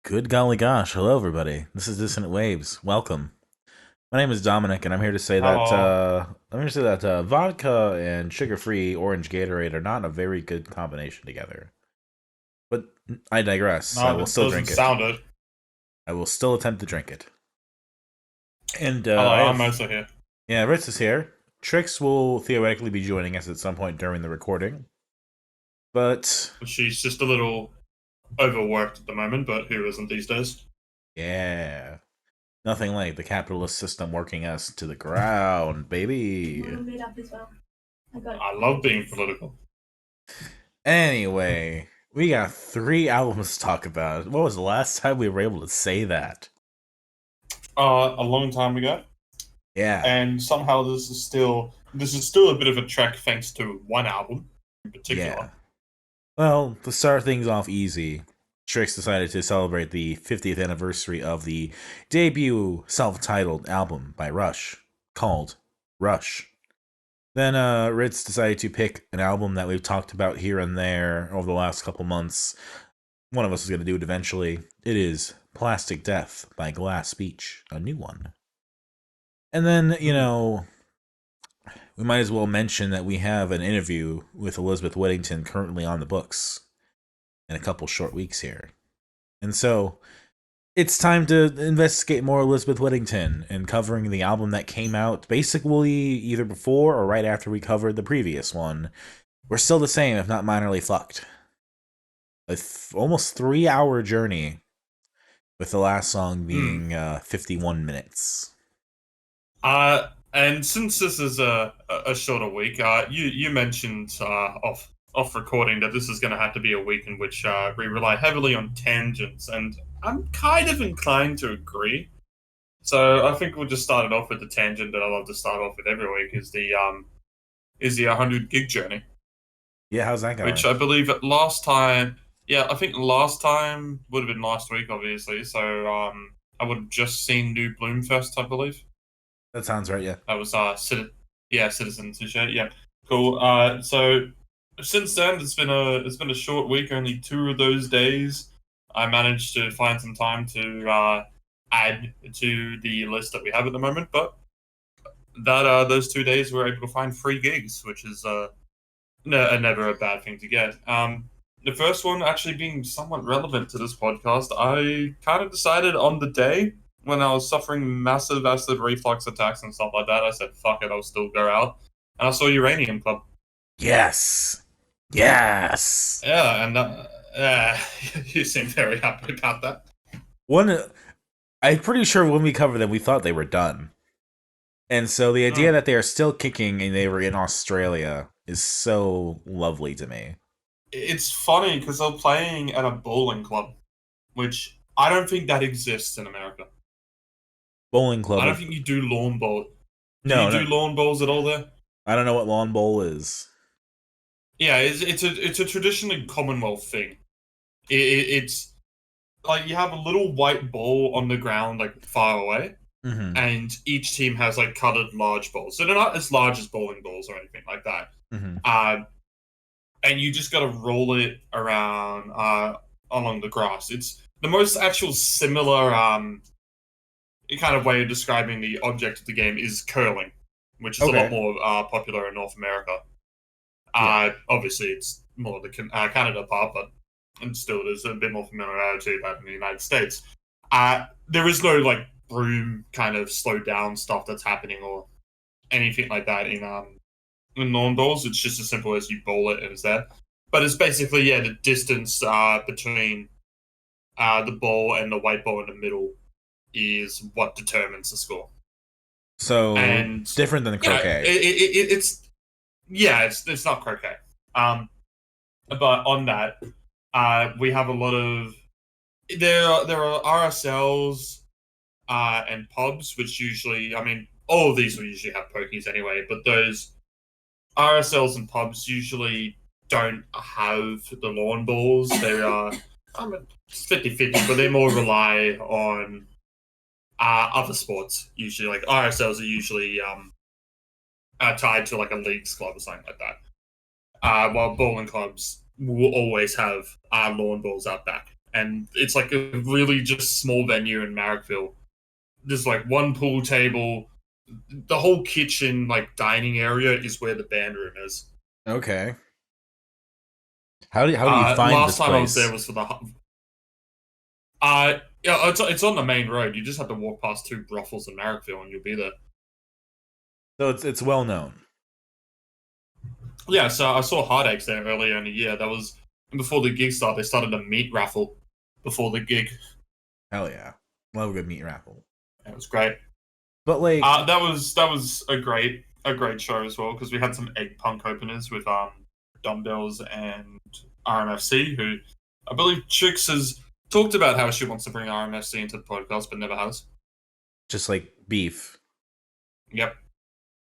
Good golly gosh. Hello, everybody. This is Dissonant Waves. Welcome. My name is Dominic, and I'm here to say that Hello. vodka and sugar-free orange Gatorade are not a very good combination together. But I digress. I No, will that still doesn't drink it. sound it. I will still attempt to drink it. And Hello, I I'm have, also here. yeah, Ritz is here. Trix will theoretically be joining us at some point during the recording. But She's just a little overworked at the moment, but who isn't these days? yeah, nothing like the capitalist system working us to the ground, baby. I love being political. Anyway, we got three albums to talk about. What was the last time we were able to say that? A long time ago, Yeah, and somehow this is still a bit of a trek thanks to one album in particular. yeah. Well, to start things off easy, Strix decided to celebrate the 50th anniversary of the debut self-titled album by Rush, called Rush. Then Ritz decided to pick an album that we've talked about here and there over the last couple months. One of us is going to do it eventually. It is Plastic Death by Glass Beach, a new one. And then, Hmm. we might as well mention that we have an interview with Elizabeth Whittington currently on the books in a couple short weeks here. And so it's time to investigate more Elizabeth Whittington and covering the album that came out basically either before or right after we covered the previous one. We're still the same, if not minorly fucked. Almost 3 hour journey, with the last song Hmm. being 51 minutes. And since this is a shorter week, you mentioned off recording that this is going to have to be a week in which we rely heavily on tangents, and I'm kind of inclined to agree. So I think we'll just start it off with the tangent that I love to start off with every week is the 100 gig journey, Yeah, how's that which going? I believe last time, yeah, I think last time would have been last week, obviously. So I would have just seen New Bloomfest, I believe. That sounds right, yeah. That was yeah, Citizen Touche, yeah, cool. So since then it's been a short week, only 2 of those days. I managed to find some time to add to the list that we have at the moment, but that those 2 days we were able to find free gigs, which is never a bad thing to get. The first one actually being somewhat relevant to this podcast, I kind of decided on the day when I was suffering massive acid reflux attacks and stuff like that. I said, "Fuck it, I'll still go out," and I saw Uranium Club. Yes! Yes! Yeah, and you seem very happy about that. One, I'm pretty sure when we covered them, we thought they were done. And so the idea Mm. that they are still kicking and they were in Australia is so lovely to me. It's funny because they're playing at a bowling club, which I don't think that exists in America. Bowling I club don't of. think you do lawn bowl. Do you No, do no. lawn bowls at all there? I don't know what lawn bowl is. Yeah, it's a traditionally Commonwealth thing. It's like you have a little white ball on the ground, like far away, Mm and each team has like colored large balls. So they're not as large as bowling balls or anything like that. hmm. Mm hmm. Uh, and you just got to roll it around along the grass. It's the most actual similar kind of way of describing the object of the game is curling, which is a lot Okay. more popular in North America. Yeah. Obviously, it's more the Canada part, but and still there's a bit more familiarity about in the United States. There is no like broom kind of slow down stuff that's happening or anything like that in lawn bowls. It's just as simple as you bowl it and it's there. But it's basically yeah the distance between the ball and the white ball in the middle is what determines the score. So And different than you know croquet. it's yeah it's not croquet. Um, but on that, we have a lot of there are RSLs and pubs, which usually, I mean, all of these will usually have pokies anyway, but those RSLs and pubs usually don't have the lawn balls. They are, I mean, 50-50, but they more rely on other sports, usually. Like RSLs are usually tied to like a leagues club or something like that. While bowling clubs will always have lawn balls out back. and it's like a really just small venue in Marrickville. There's like one pool table. The whole kitchen, like dining area, is where the band room is. Okay. How do you find Last this time I was there place? was for the. Yeah, it's on the main road. You just have to walk past two brothels in Marrickville, and you'll be there. So it's well known. Yeah, so I saw Heartaches there earlier in the year. That was before the gig started. They started a meat raffle before the gig. Hell yeah, love a good meat raffle. It was great. But like, That was a great show as well because we had some egg punk openers with Dumbbells and RMFC, who I believe Chicks has talked about how she wants to bring RMFC into the podcast but never has. just like beef. Yep.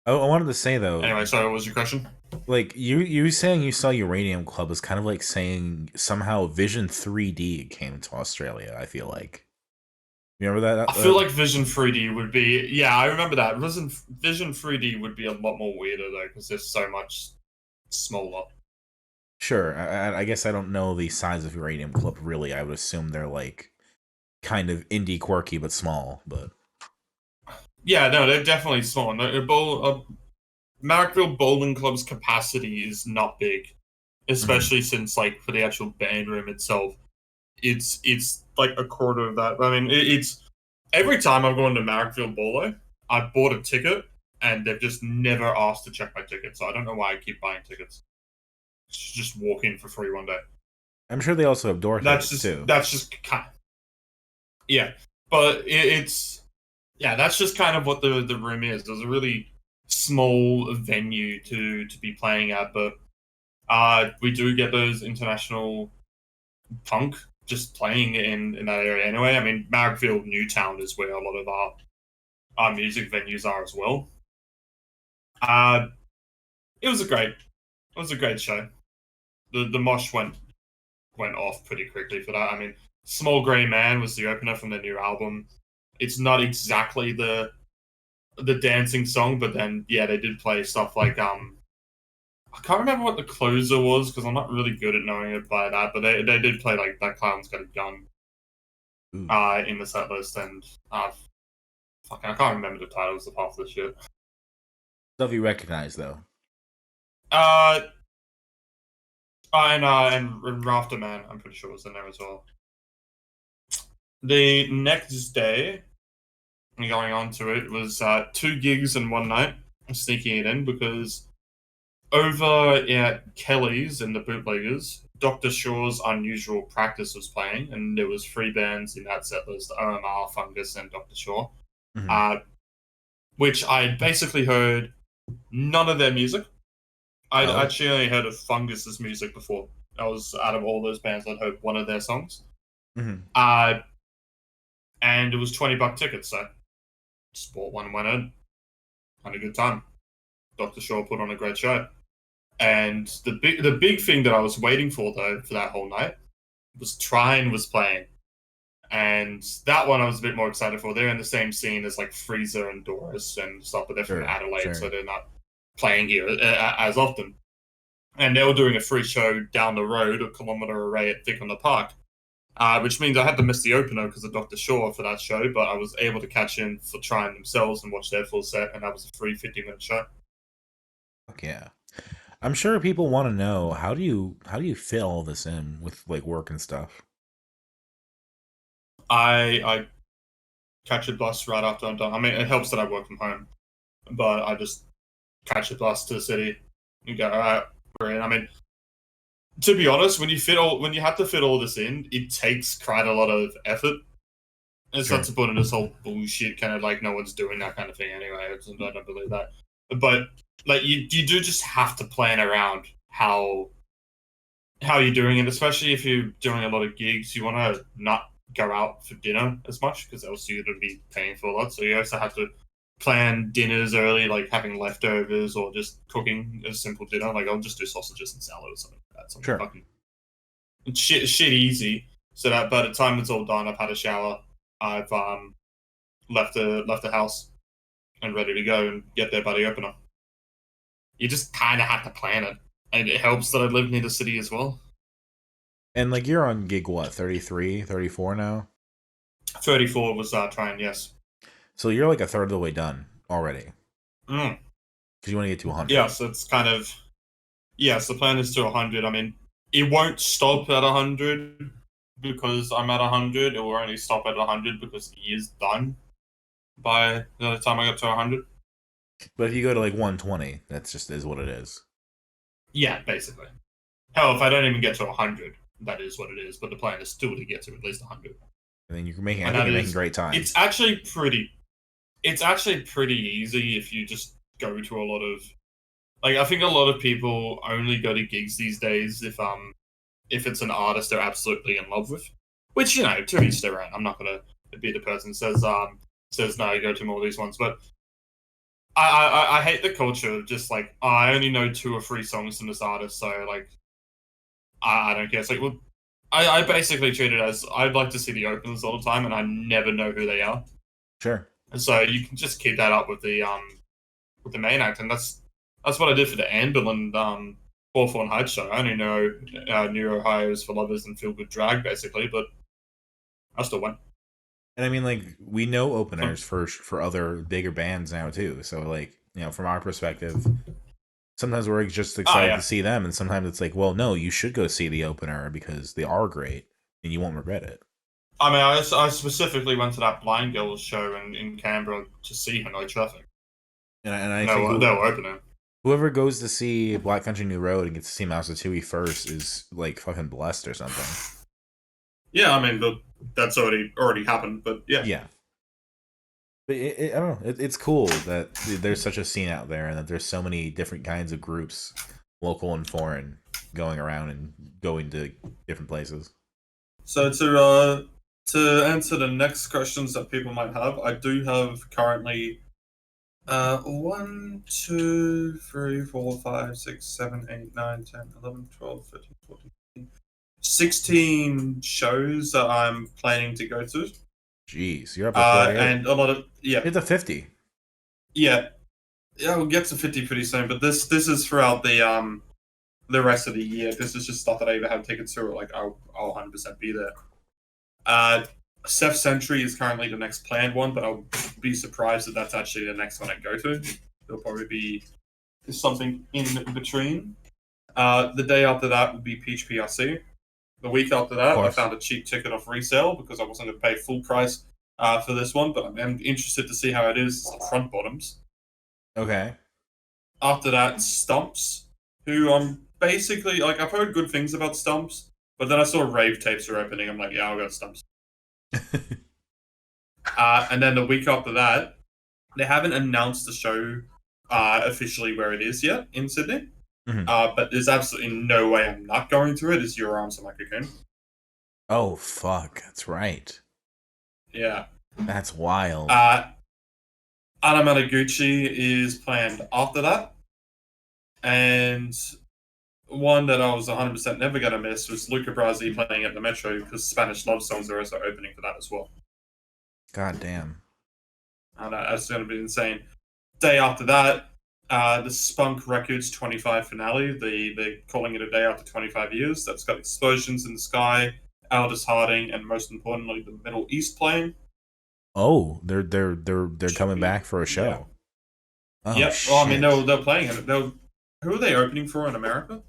I wanted to say though, Anyway, so what was your question? like you saying you saw Uranium Club is kind of like saying somehow Vision 3D came to Australia. I feel like you remember that. I feel like Vision 3D would be. Yeah, I remember that. Vision 3D would be a lot more weirder though because there's so much smaller. Sure. I guess I don't know the size of Uranium Club really. I would assume they're like kind of indie quirky but small. But Yeah, no, they're definitely small. Marrickville Bowling Club's capacity is not big, especially since like for the actual band room itself, it's like a quarter of that. I mean, it's every time I've gone to Marrickville Bowling, I bought a ticket and they've just never asked to check my ticket. So I don't know why I keep buying tickets. Just walk in for free one day. I'm sure they also have door tickets too. That's just kind of, yeah, but it's yeah, that's just kind of what the room is. There's a really small venue to be playing at, but we do get those international punk just playing in that area anyway. I mean, Marrickville, Newtown is where a lot of our music venues are as well. Uh, it was a great show. The mosh went off pretty quickly for that. I mean, Small Grey Man was the opener from the new album. It's not exactly the dancing song, but then yeah, they did play stuff like I can't remember what the closer was because I'm not really good at knowing it by that, but they did play like That Clown's Got a Gun Ooh. in the set list, and fucking I can't remember the titles of half the shit. Stuff you recognize though. Uh, and Rafter Man, I'm pretty sure was in there as well. The next day, going on to it, was 2 gigs in one night. I'm sneaking it in because over at Kelly's and the Bootleggers, Dr. Shaw's Unusual Practice was playing, and there was 3 bands in that set list: OMR, Fungus, and Dr. Shaw. Mhm. Which I basically heard none of their music. I'd Oh. actually only heard of Fungus's music before. I was out of all those bands, I'd heard one of their songs. Mhm. And it was $20 tickets, so just bought one and went in. Had a good time. Dr. Shaw put on a great show. And the big thing that I was waiting for though for that whole night was Trine was playing. And that one I was a bit more excited for. They're in the same scene as like Freezer and Doris and stuff, but they're from Sure. Adelaide, Sure. so they're not playing here as often. And they were doing a free show down the road, a kilometre away at Vic on the Park, which means I had to miss the opener because of Dr. Shaw for that show, but I was able to catch in for Trine themselves and watch their full set, and that was a free 50-minute show. Fuck yeah. I'm sure people want to know how do you fit all this in with like work and stuff. I catch a bus right after I'm done. I mean, it helps that I work from home, but I just catch a bus to the city and go, all right, we're in. I mean, to be honest, when you have to fit all this in, it takes quite a lot of effort. It's Sure. not to put in this whole bullshit kind of like no one's doing that kind of thing anyway. I don't believe that, but like you do just have to plan around how you're doing it, especially if you're doing a lot of gigs. You want to not go out for dinner as much because else you're going to be paying for a lot. So you also have to plan dinners early, like having leftovers or just cooking a simple dinner. Like I'll just do sausages and salad or something like that. Something Sure. fucking shit easy. So that by the time it's all done, I've had a shower. I've left the house and ready to go and get there by the opener. You just kind of have to plan it, and it helps that I live near the city as well. And like you're on gig what, 33, 34 now? 34 was trained, yes. So you're like a third of the way done already. Mm. Because you want to get to 100. Yes, it's kind of yes. The plan is to 100. I mean, it won't stop at 100 because I'm at 100. It will only stop at 100 because the year's done by the time I get to 100. But if you go to like 120, that's just is what it is. Yeah, basically. Hell, if I don't even get to 100, that is what it is. But the plan is still to get to at least 100. And then you're making, I And think that you're making is, great time. it's actually pretty. It's actually pretty easy if you just go to a lot of like. I think a lot of people only go to gigs these days if it's an artist they're absolutely in love with. Which to each their own. I'm not gonna be the person who says no, go to more of these ones. But I hate the culture of just like I only know 2 or 3 songs from this artist, so like I don't care. It's like well, I basically treat it as I'd like to see the openers all the time, and I never know who they are. Sure. And so you can just keep that up with the main act, and that's what I did for the Anvil and Hawthorne Heights show. I only know New Ohio's for Lovers and Feel Good Drag, basically, but I still went. And I mean, like, we know openers for other bigger bands now, too. So, like, from our perspective, sometimes we're just excited to see them, and sometimes it's like, well, no, you should go see the opener because they are great, and you won't regret it. I mean, I specifically went to that Blind Girls show in Canberra to see her No Traffic. And I think they were opening. Whoever goes to see Black Country New Road and gets to see Mouse Tui first is, like, fucking blessed or something. Yeah, I mean, that's already happened, but yeah. Yeah. But I don't know. It's cool that there's such a scene out there and that there's so many different kinds of groups, local and foreign, going around and going to different places. So to answer the next questions that people might have, I do have currently 1, 2, 3, 4, 5, 6, 7, 8, 9, 10, 11, 12, 13, 14, 16 shows that I'm planning to go to. Jeez, you're up to 48. And a lot of It's a 50. Yeah, we'll get to 50 pretty soon. But this is throughout the rest of the year. This is just stuff that I either have tickets to or like I'll 100% be there. Seth Century is currently the next planned one, but I'll be surprised if that's actually the next one I go to. There'll probably be something in between. The day after that would be Peach PRC. The week after that, I found a cheap ticket off resale because I wasn't going to pay full price for this one, but I'm interested to see how it is front bottoms. Okay. After that, Stumps, who I'm basically like I've heard good things about Stumps, but then I saw Rave Tapes are opening. I'm like, yeah, I'll go to Stumps. And then the week after that, they haven't announced the show officially where it is yet in Sydney. Mm-hmm. But there's absolutely no way I'm not going to it. It's Your Arms Are My Cocoon. Oh, fuck. That's right. Yeah. That's wild. Anamanaguchi is planned after that. And one that I was 100% never going to miss was Luca Brasi playing at the Metro because Spanish Love Songs are also opening for that as well. God damn. And that's going to be insane. Day after that, the Spunk Records 25 finale. They're calling it a day after 25 years. That's got Explosions in the Sky, Aldous Harding, and most importantly, the Middle East playing. Oh, they're coming back for a show. Yeah. Oh, yep. shit. Well, I mean, they're playing it. Who are they opening for in America?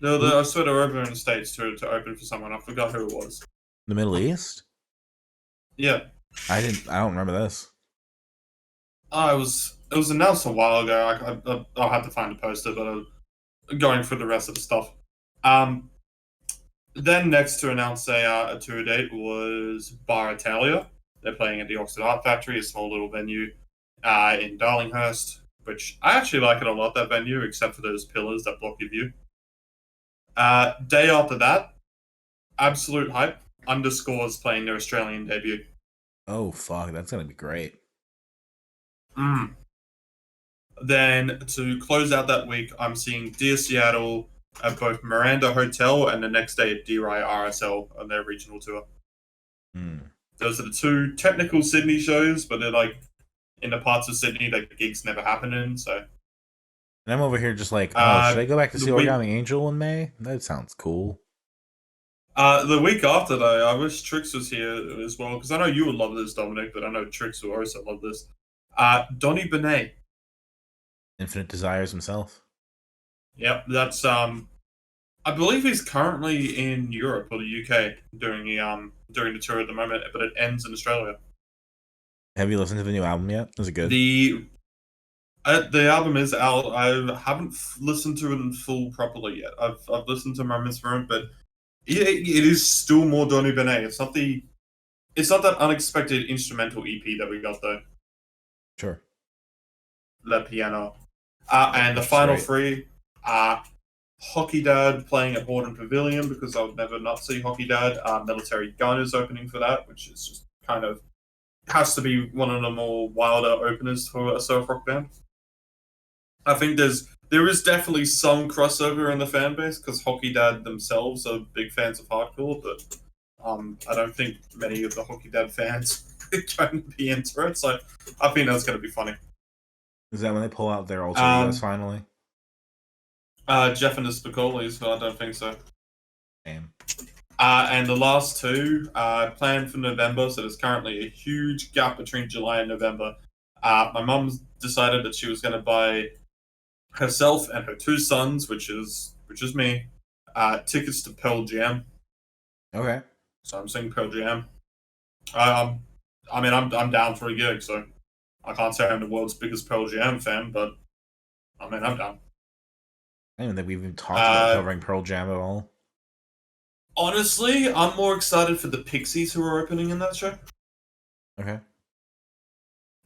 I swear they're opening in the States to open for someone. I forgot who it was. The Middle East? Yeah. I don't remember this. It was announced a while ago. I'll have to find a poster, but I'm going through the rest of the stuff. Then next to announce a tour date was Bar Italia. They're playing at the Oxford Art Factory, a small little venue in Darlinghurst, which I actually like it a lot, that venue, except for those pillars that block your view. Day after that, Absolute Hype, Underscores playing their Australian debut. Oh, fuck. That's going to be great. Then to close out that week, I'm seeing Dear Seattle at both Miranda Hotel and the next day at DRI RSL on their regional tour. Those are the two technical Sydney shows, but they're like in the parts of Sydney that gigs never happen in. So, and I'm over here just like, oh, should I go back to see Origami Angel in May? That sounds cool. The week after though, I wish Trix was here as well because I know you would love this, Dominic, but I know Trix will also love this. Donny Benet. Infinite Desires himself. Yep, that's I believe he's currently in Europe or the UK during the tour at the moment, but it ends in Australia. Have you listened to the new album yet? Is it good? The the album is out. I haven't listened to it in full properly yet. I've listened to moments from it, but it is still more Donny Benet. It's not that unexpected instrumental EP that we got though. Sure. Le Piano. And the Which is final great. three are Hockey Dad playing at Borden Pavilion because I would never not see Hockey Dad. Military Gun is opening for that, which is just kind of has to be one of the more wilder openers for a surf rock band. I think there is definitely some crossover in the fan base because Hockey Dad themselves are big fans of hardcore, but I don't think many of the Hockey Dad fans are going to be into it. So I think that's going to be funny. Is that when they pull out their alter egos Um, finally? Jeff and the Spicolis, but I don't think so. Damn. And the last two planned for November, so there's currently a huge gap between July and November. My mum decided that she was going to buy herself and her two sons, which is me, tickets to Pearl Jam. Okay. So I'm seeing Pearl Jam. Um, I mean, I'm down for a gig, so I can't say I'm the world's biggest Pearl Jam fan, but I mean, I'm down. I don't even think we've even talked about Uh, covering Pearl Jam at all. Honestly, I'm more excited for the Pixies who are opening in that show. Okay.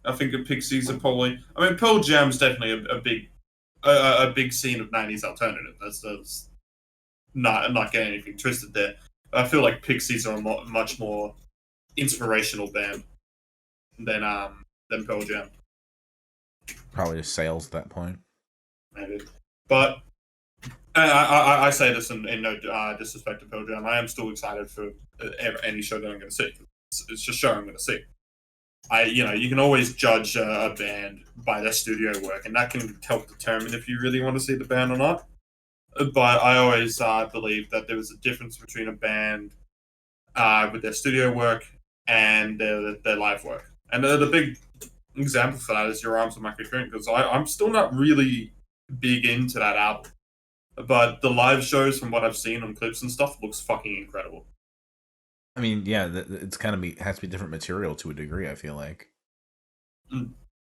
I think the Pixies are probably. I mean, Pearl Jam's definitely a big scene of '90s alternative. That's not getting anything twisted there. I feel like Pixies are a much more inspirational band than Pearl Jam, Probably just sales at that point. maybe. But I say this in no disrespect to Pearl Jam. I am still excited for any show that I'm going to see. It's just a show I'm going to see. You can always judge a band by their studio work, and that can help determine if you really want to see the band or not. But I always believe that there was a difference between a band with their studio work and their live work. And the big example for that is Your Arms Are My Cocoon, because I'm still not really big into that album. But the live shows, from what I've seen on clips and stuff, looks fucking incredible. I mean, yeah, it's kind of has to be different material to a degree. I feel like.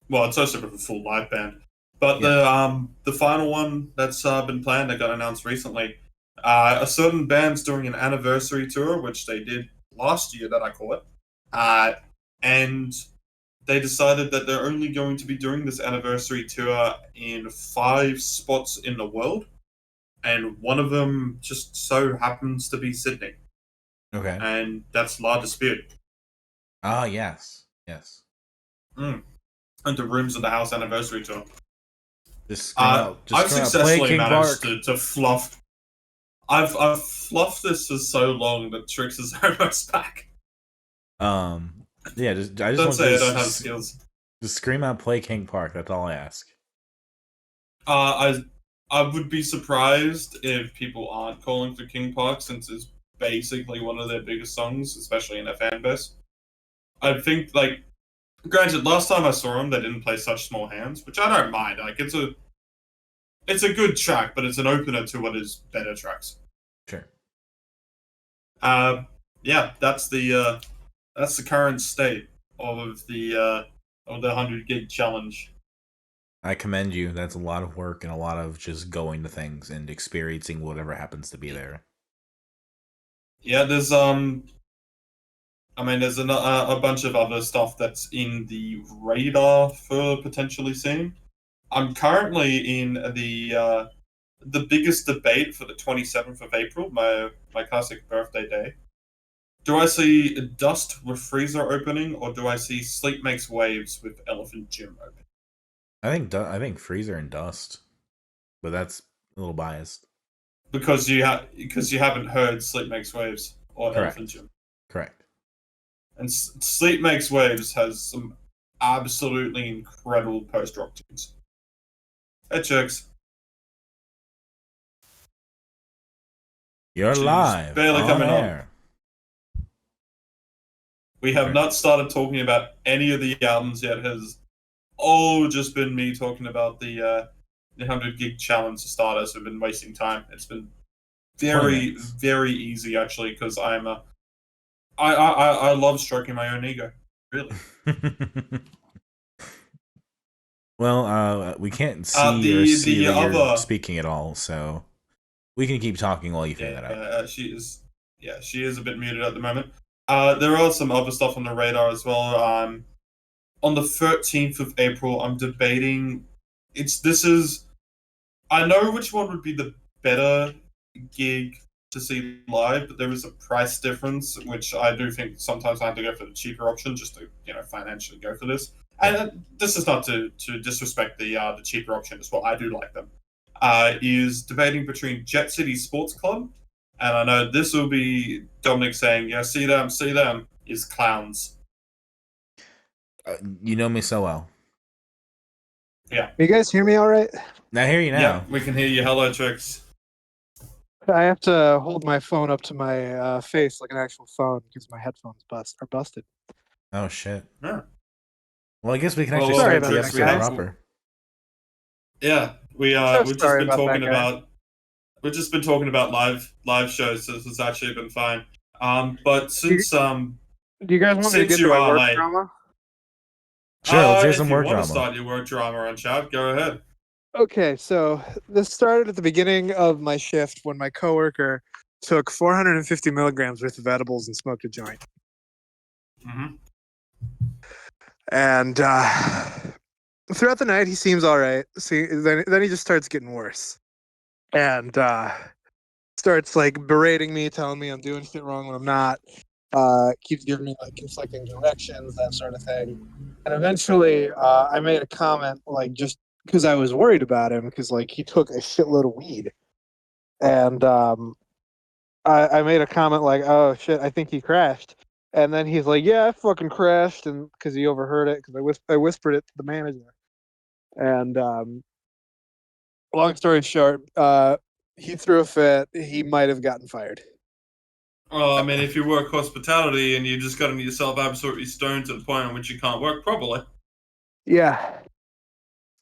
Well, it's also with a full live band. But Yeah. the final one that's been planned that got announced recently, a certain band's doing an anniversary tour, which they did last year that I caught, and they decided that they're only going to be doing this anniversary tour in 5 spots in the world, and one of them just so happens to be Sydney, Okay. and that's La Dispute. Ah, yes, yes. Mm. And the Rooms of the House anniversary tour. Just scream out. Just I've scream out. Play successfully King managed Park. to fluff. I've fluffed this for so long that Trix is almost back. Yeah. I just Don't want say to I don't have skills. just scream out. Play King Park. That's all I ask. I would be surprised if people aren't calling for King Park since it's basically one of their biggest songs, especially in their fan base. I think granted, last time I saw them, they didn't play Such Small Hands, which I don't mind. Like it's a good track, but it's an opener to what is better tracks. Sure. Yeah, that's the current state of the 100 gig challenge. I commend you. That's a lot of work and a lot of just going to things and experiencing whatever happens to be there. Yeah, there's a bunch of other stuff that's in the radar for potentially seeing. I'm currently in the biggest debate for the 27th of April, my classic birthday day. Do I see Dust with Freezer opening, or do I see Sleep Makes Waves with Elephant Gym opening? I think Freezer and Dust, but that's a little biased. Because you haven't heard Sleep Makes Waves or Elephant Correct. Gym. Correct. And Sleep Makes Waves has some absolutely incredible post rock tunes. Hey, chicks. You're She's live barely on coming on. air. We have Right. not started talking about any of the albums yet. It has all just been me talking about the 100 gig challenge to starters. We've been wasting time. It's been 20 very, minutes. very easy actually because I love stroking my own ego. Really. Well, we can't see or see The that you're other speaking at all, so we can keep talking while you figure yeah that out. she is a bit muted at the moment. There are some other stuff on the radar as well. On the 13th of April, I'm debating. This is. I know which one would be the better gig to see live, but there is a price difference, which I do think sometimes I have to go for the cheaper option just to financially go for this. And this is not to disrespect the cheaper option as well. I do like them. Is debating between Jet City Sports Club, and I know this will be Dominic saying, "Yeah, see them," is clowns. You know me so well. Yeah. You guys hear me all right? I hear you now. Yep, we can hear you. Hello, Trix. I have to hold my phone up to my face like an actual phone because my headphones are busted. Oh shit. Yeah. Well, I guess we can Well, actually sorry start about the that, episode guys. proper. Yeah, we've just sorry been about talking that, guy. about we've just been talking about live shows, so this has actually been fine. But since Do you guys want me to since get you to my are work late, drama? Sure, let's hear if some you work want to drama. start your work drama on chat, go ahead. Okay, so this started at the beginning of my shift when my coworker took 450 milligrams worth of edibles and smoked a joint. Mm-hmm. And throughout the night, he seems all right. See, then he just starts getting worse, and starts like berating me, telling me I'm doing shit wrong when I'm not. Keeps giving me like conflicting directions, that sort of thing. And eventually, I made a comment like just because I was worried about him because like he took a shitload of weed, and I made a comment like, "Oh shit, I think he crashed." And then he's like, "Yeah, I fucking crashed," and because he overheard it, because I whispered it to the manager. And long story short, he threw a fit. He might have gotten fired. Well, I mean, if you work hospitality and you just gotten yourself absolutely stoned to the point in which you can't work properly. Yeah.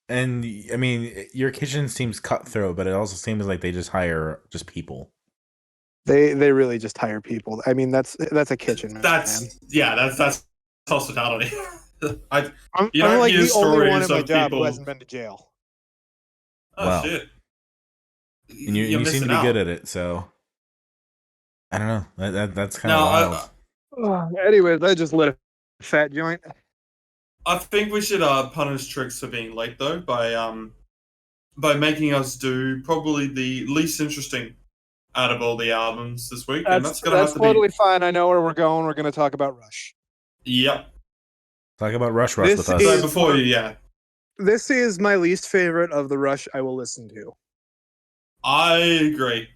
And I mean, your kitchen seems cutthroat, but it also seems like they just hire just people. They really just hire people. I mean, that's a kitchen, man. That's hospitality. I'm You don't like hear the only one stories at my of job who people. hasn't been to jail. Oh Wow. shit! And you You're seem to missing be out. good at it, so I don't know. That's kind of Now, wild. Anyways, I just lit a fat joint. I think we should punish Trix for being late though by making us do probably the least interesting out of all the albums this week, and that's gonna have to totally be fine. I know where we're going. We're going to talk about Rush. yep. Talk about Rush This with us. So is- before you, yeah, This is my least favorite of the Rush I will listen to. I agree.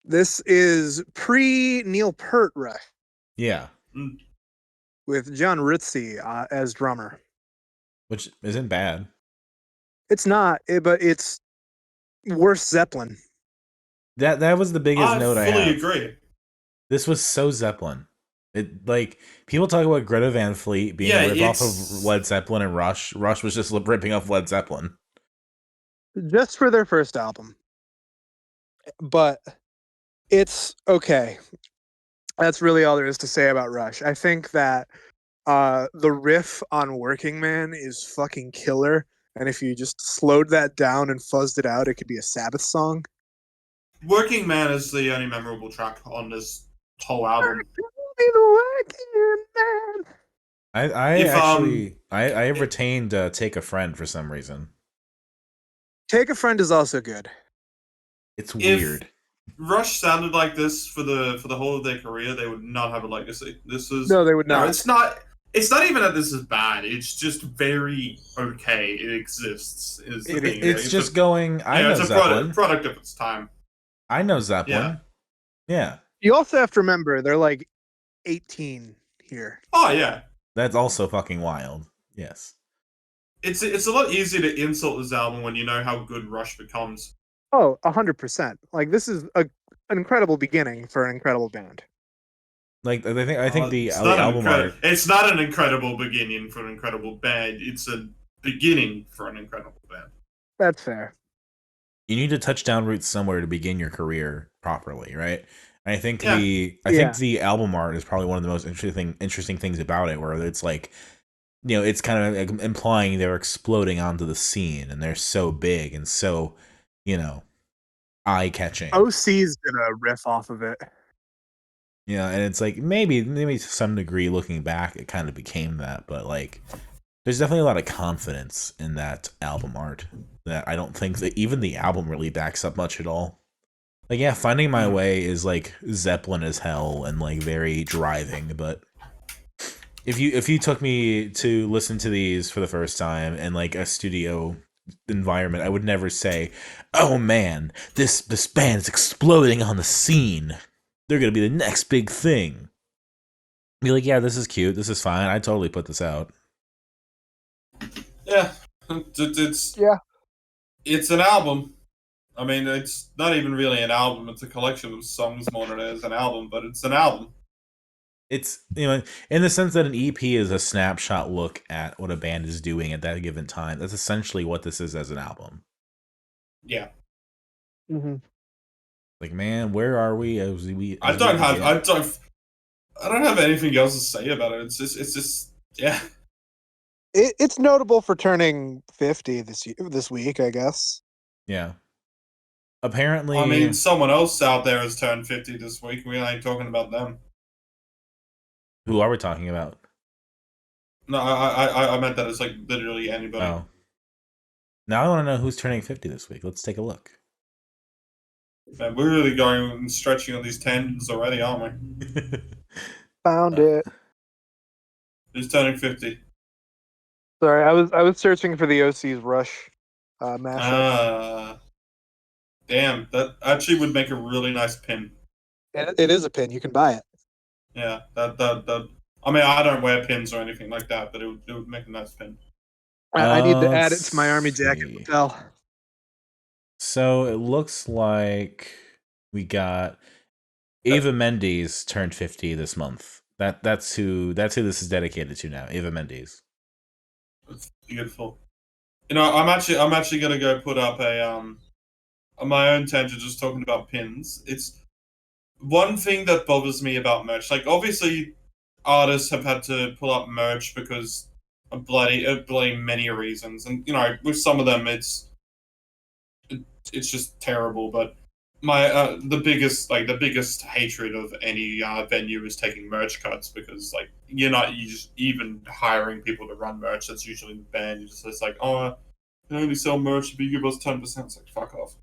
This is pre-Neil Peart Rush Yeah, with John Ritzy as drummer. which isn't bad. It's not, but it's worse Zeppelin. That was the biggest I note I fully have. agree. This was so Zeppelin. It like people talk about Greta Van Fleet being a rip off of Led Zeppelin and Rush. Rush was just ripping off Led Zeppelin. Just for their first album. But it's okay. That's really all there is to say about Rush. I think that the riff on Working Man is fucking killer. And if you just slowed that down and fuzzed it out, it could be a Sabbath song. Working Man is the only memorable track on this whole album. I have retained Take a Friend for some reason. Take a Friend is also good. It's weird. Rush sounded like this for the whole of their career, they would not have a legacy. This is No, they would not. No, it's not. It's not even that this is bad. It's just very okay. It exists. Is the thing. It's just going. I know it's a Zeppelin. product of its time. I know Zeppelin. Yeah. You also have to remember they're like 18 here. Oh yeah, That's also fucking wild. Yes. it's a lot easier to insult this album when you know how good Rush becomes. Oh, 100%. Like this is a an incredible beginning for an incredible band. Like I think the It's not album art. It's not an incredible beginning for an incredible band. It's a beginning for an incredible band. That's fair. You need to touch down roots somewhere to begin your career properly, right? And I think Yeah. I think the album art is probably one of the most interesting things about it, where it's like, it's kind of like implying they're exploding onto the scene and they're so big and so, eye catching. OC's gonna riff off of it. Yeah, and it's like maybe to some degree looking back it kind of became that, but like there's definitely a lot of confidence in that album art that I don't think that even the album really backs up much at all. Like, yeah, Finding My Way is like Zeppelin as hell and like very driving, but if you took me to listen to these for the first time in like a studio environment, I would never say, "Oh man, this band's exploding on the scene. They're gonna be the next big thing." Be like, "Yeah, this is cute. This is fine. I totally put this out." Yeah, it's Yeah. It's an album. I mean, it's not even really an album. It's a collection of songs more than it is an album, but it's an album. It's, in the sense that an EP is a snapshot look at what a band is doing at that given time. That's essentially what this is as an album. Yeah. Mm-hmm. Like, man, where are we as we? I don't have anything else to say about it. It's just yeah. It's notable for turning 50 this week, I guess. Yeah. Apparently, I mean, someone else out there has turned 50 this week. We ain't talking about them. who are we talking about? No, I meant that it's like literally anybody. Oh. Now I want to know who's turning 50 this week. Let's take a look. Man, we're really going and stretching on these tangents already, aren't we? Found it. Who's turning 50? Sorry, I was searching for the OC's Rush mashup. Damn, that actually would make a really nice pin. It is a pin. You can buy it. Yeah, that. I mean, I don't wear pins or anything like that, but it would make a nice pin. I need to add it Let's to my army jacket see. lapel. So it looks like we got Ava Mendes turned 50 this month. That's who this is dedicated to now. Ava Mendes. It's beautiful. I'm actually gonna go put up a on my own tangent, just talking about pins. It's one thing that bothers me about merch. Like, obviously, artists have had to pull up merch because of bloody many reasons, and with some of them, it's just terrible. But my the biggest hatred of any venue is taking merch cuts, because like you just even hiring people to run merch. That's usually the band. It's like, oh, I can only sell merch if you give us 10%. It's like, fuck off.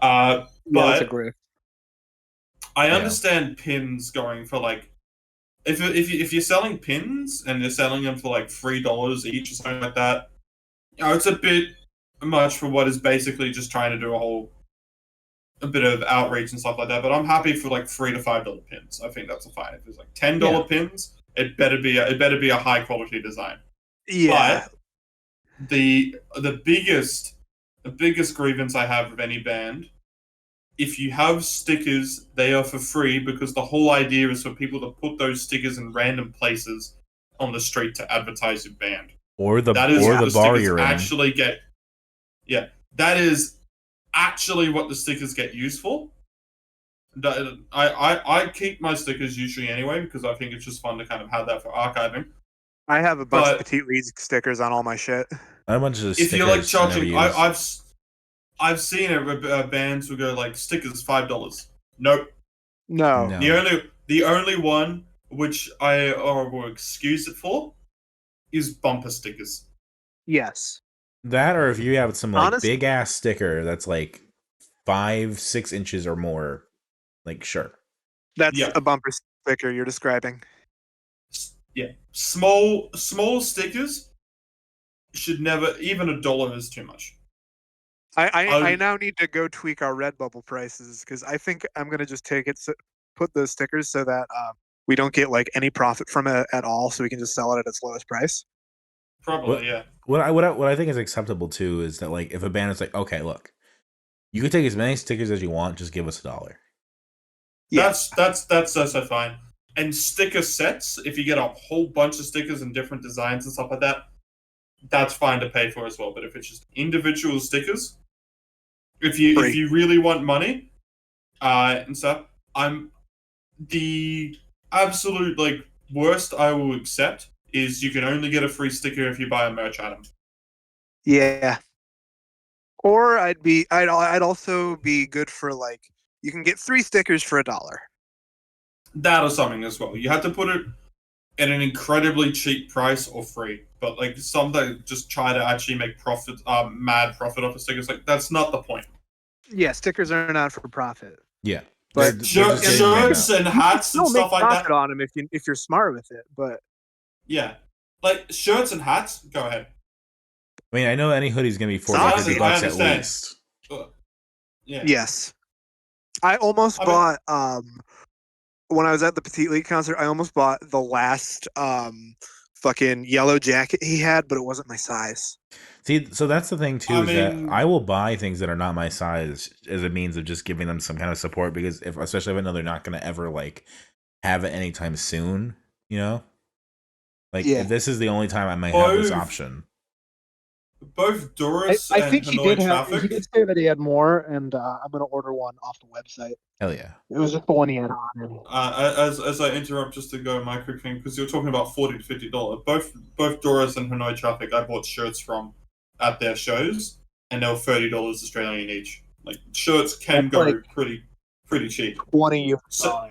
That's a But great. I understand pins going for like, if you're selling pins and you're selling them for like $3 each or something like that, it's a bit much for what is basically just trying to do a bit of outreach and stuff like that. But I'm happy for like $3 to $5 pins. I think that's a fine. If it's like $10 pins, it better be a high quality design. Yeah. But the biggest grievance I have with any band, if you have stickers, they are for free, because the whole idea is for people to put those stickers in random places on the street to advertise your band. Or the the bar you're in. Actually get. Yeah, that is actually what the stickers get used for. I keep my stickers usually anyway, because I think it's just fun to kind of have that for archiving. I have a bunch of Petite League stickers on all my shit. I have a bunch of If you like charging, I've I've seen it where bands will go like, stickers $5. Nope. No. The only one which I will excuse it for is bumper stickers. Yes. That, or if you have some like big ass sticker that's like 5-6 inches or more, like, sure. That's a bumper sticker you're describing. Yeah, small stickers should never. Even $1 is too much. I now need to go tweak our Redbubble prices, because I think I'm gonna just put those stickers so that we don't get like any profit from it at all, so we can just sell it at its lowest price. Probably, yeah. What I think is acceptable too is that, like, if a band is like, okay, look, you can take as many stickers as you want, just give us $1. Yeah. That's also fine. And sticker sets, if you get a whole bunch of stickers and different designs and stuff like that, that's fine to pay for as well. But if it's just individual stickers, if Free. you really want money, and stuff, I'm the absolute like worst I will accept is you can only get a free sticker if you buy a merch item. Yeah. Or I'd also be good for like you can get 3 stickers for $1. That or something as well. You have to put it at an incredibly cheap price or free. But like some that just try to actually make profit, mad profit off of stickers, like that's not the point. Yeah, stickers are not for profit. Yeah. But They're Shirts, just getting them shirts out. and hats and You'll make stuff like profit that. on them if you're smart with it. But Yeah, like shirts and hats. Go ahead. I mean, I know any hoodie's gonna be 40 Honestly, 50 I bucks at understand. least. Yeah. yes, I almost bought when I was at the Petite League concert. I almost bought the last fucking yellow jacket he had, but it wasn't my size. See, so that's the thing too, I is that mean- I will buy things that are not my size as a means of just giving them some kind of support, because especially if I know they're not gonna ever like have it anytime soon, you know? Like Yeah. if this is the only time I might have this Both- option. Both Doris I and think he Hanoi did have. Traffic. He did say that he had more, and I'm gonna order one off the website. Hell yeah. It was just the one he had on. As I interrupt just to go micro king, because you're talking about $40 to $50. Both Doris and Hanoi Traffic I bought shirts from at their shows, and they were $30 Australian each. Like shirts can That's go like- pretty cheap. $20 So-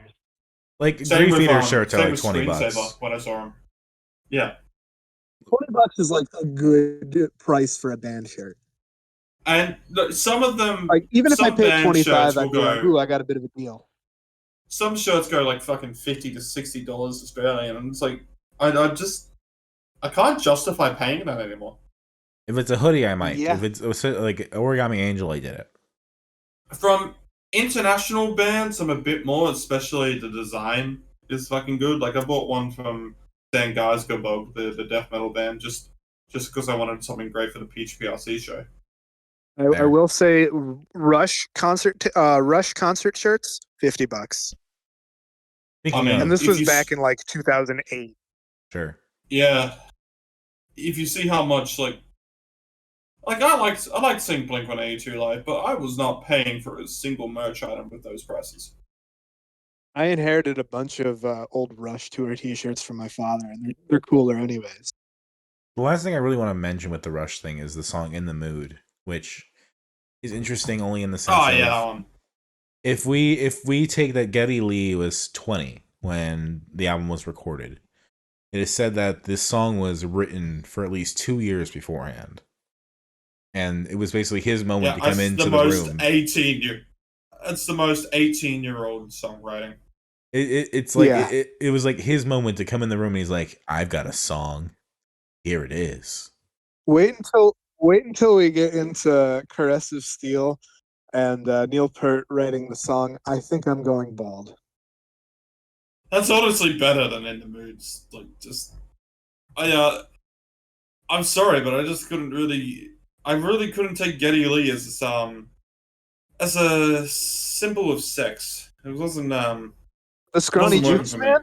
Like Same Grief with, Eater shirts are same like with 20 Screensaver bucks. when I saw them. Yeah, $20 is like a good price for a band shirt. and look, some of them, Like even if I Some paid band 25, shirts I'd will be like, go- "Ooh, I got a bit of a deal." some shirts go like fucking $50 to $60 Australian, and it's like I can't justify paying that anymore. If it's a hoodie, I might. Yeah. If it's like Origami Angel, I did it. From international bands, I'm a bit more, especially the design is fucking good. Like I bought one from Sangazgabog, the death metal band, just because I wanted something great for the Peach PRC show. I Fair. will say, Rush concert shirts, $50. Speaking I mean, of, And this if was you back s- in like 2008. sure. Yeah, if you see how much like I like seeing Blink-182 live, but I was not paying for a single merch item with those prices. I inherited a bunch of old Rush tour T-shirts from my father, and they're cooler anyways. The last thing I really want to mention with the Rush thing is the song "In the Mood," which is interesting only in the sense Oh of yeah, that one. if we take that Geddy Lee was 20 when the album was recorded, it is said that this song was written for at least 2 years beforehand, and it was basically his moment to come that's into the the most room. 18-year. That's the most 18-year-old songwriting. It's like Yeah. it was like his moment to come in the room, and he's like, "I've got a song. Here it is." Wait until we get into Caress of Steel and Neil Peart writing the song "I Think I'm Going Bald." That's honestly better than In the Moods. Like, just I'm sorry, but I just couldn't really. I really couldn't take Geddy Lee as a symbol of sex. It wasn't The scrawny wasn't working juice for me. man,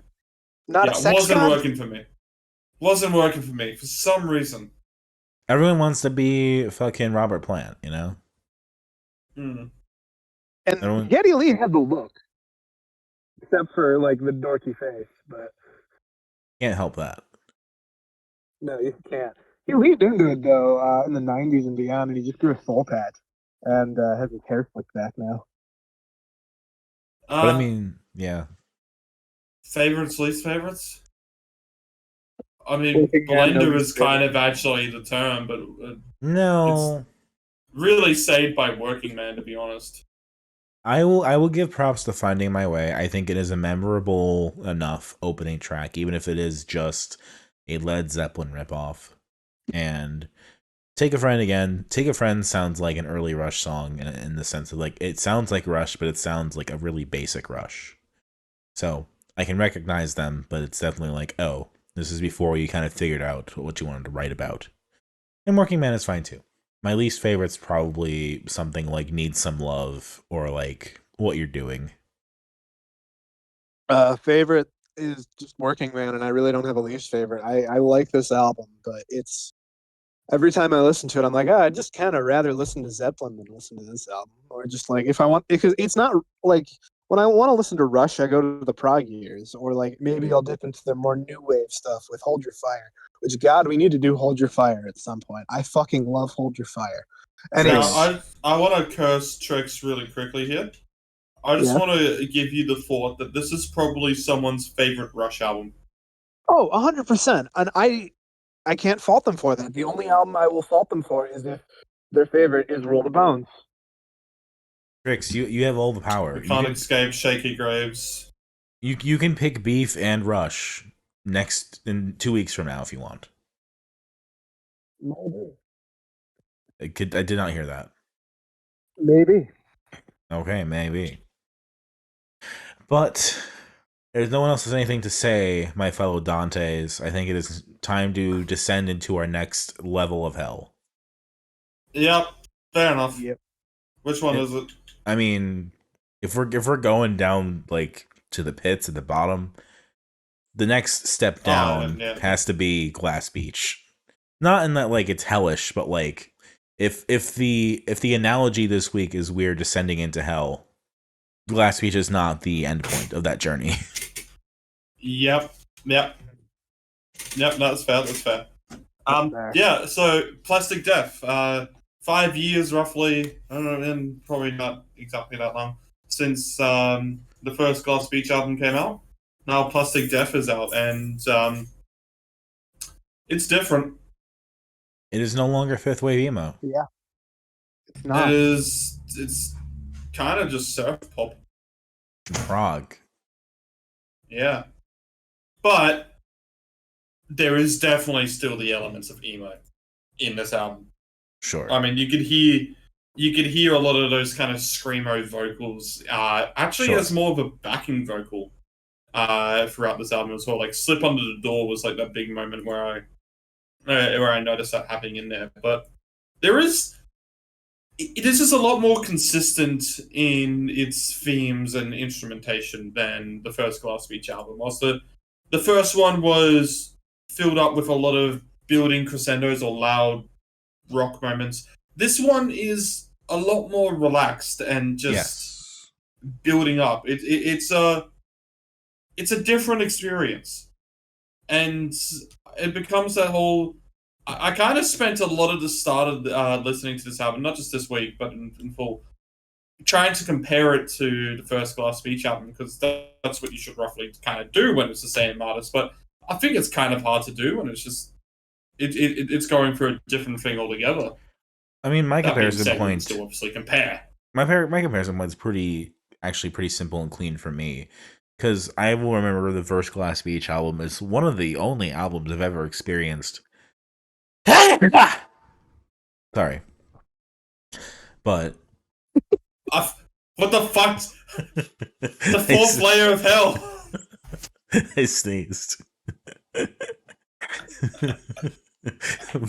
not a Yeah, it sex wasn't god. working for me. Wasn't working for me for some reason. Everyone wants to be fucking Robert Plant, you know? Hmm. And Everyone- Geddy Lee had the look, except for like the dorky face. But Can't help that. no, you can't. He leaned into it though in the '90s and beyond, and he just grew a soul patch and has his hair slicked back now. But I mean, yeah. Favorites, least favorites. I mean, Working man, blender nobody's is kind favorite. of actually the term, but No. really saved by Working Man, to be honest. I will give props to Finding My Way. I think it is a memorable enough opening track, even if it is just a Led Zeppelin ripoff. And Take a Friend again. Take a Friend sounds like an early Rush song in the sense of like it sounds like Rush, but it sounds like a really basic Rush. So I can recognize them, but it's definitely like, oh, this is before you kind of figured out what you wanted to write about. And Working Man is fine too. My least favorite's probably something like Need Some Love or like What You're Doing. Favorite is just Working Man, and I really don't have a least favorite. I like this album, but it's every time I listen to it, I'm like, I just kind of rather listen to Zeppelin than listen to this album, or just like if I want, because it's not like when I want to listen to Rush, I go to the prog years, or like maybe I'll dip into the more new wave stuff with Hold Your Fire. Which God, we need to do Hold Your Fire at some point. I fucking love Hold Your Fire. Now, Anyways, I want to curse Trix really quickly here. I just yeah. want to give you the thought that this is probably someone's favorite Rush album. Oh, 100%. And I can't fault them for that. The only album I will fault them for is if their favorite is Roll the Bones. Trix, you have all the power. We can't escape Shaky Graves. You can pick Beef and Rush next in 2 weeks from now if you want. Maybe. I did not hear that. Maybe. Okay, maybe. But there's no one else has anything to say, my fellow Dantes. I think it is time to descend into our next level of hell. Yep, fair enough. Yep. Which one is it? I mean, if we're going down like to the pits at the bottom, the next step down has to be Glass Beach. Not in that like it's hellish, but like if the analogy this week is we're descending into hell, Glass Beach is not the end point of that journey. Yep. That's fair. Yeah. So Plastic Death. 5 years roughly. I don't know, and probably not exactly that long since the first Glass Beach album came out. Now Plastic Death is out, and it's different. It is no longer fifth wave emo. Yeah. It's not. It's kind of just surf pop. Prague. Yeah. But there is definitely still the elements of emo in this album. Sure. I mean, you could hear a lot of those kind of screamo vocals. Actually, Sure. as more of a backing vocal throughout this album as well. Like "Slip Under the Door" was like that big moment where I noticed that happening in there. But it is just a lot more consistent in its themes and instrumentation than the first Glass Beach album. Whilst the first one was filled up with a lot of building crescendos or loud rock moments, this one is a lot more relaxed and just building up. It's a different experience, and it becomes that whole. I kind of spent a lot of the start of listening to this album, not just this week, but in full, trying to compare it to the first Glass Beach album, because that's what you should roughly kind of do when it's the same artist. But I think it's kind of hard to do when it's just it's going for a different thing altogether. I mean, my comparison point to obviously compare. My comparison point is pretty simple and clean for me, because I will remember the first Glass Beach album is one of the only albums I've ever experienced. Sorry, but what the fuck? The fourth layer of hell. I sneezed.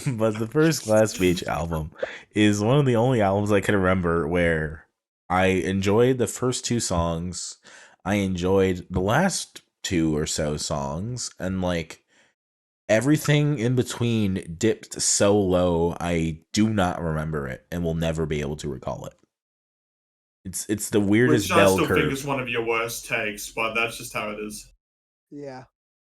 But the first Glass Beach album is one of the only albums I can remember where I enjoyed the first two songs. I enjoyed the last two or so songs, and like everything in between dipped so low I do not remember it and will never be able to recall it. It's the weirdest Which I bell still curve. think is one of your worst takes, but that's just how it is. Yeah.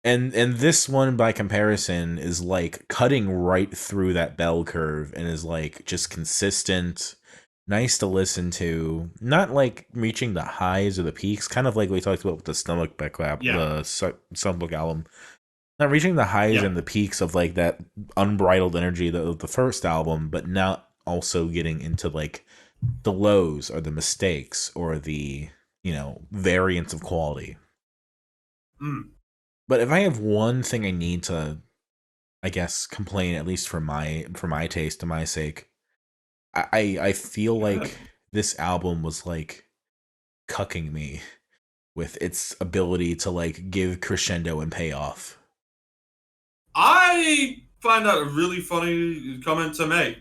And this one, by comparison, is like cutting right through that bell curve and is like just consistent, nice to listen to, not like reaching the highs or the peaks, kind of like we talked about with the Stomach album. Not reaching the highs and the peaks of like that unbridled energy of the first album, but not also getting into like the lows or the mistakes or the, variance of quality. But if I have one thing I need to, I guess, complain, at least for my taste and my sake, I feel like this album was like cucking me with its ability to like give crescendo and payoff. I find that a really funny comment to make.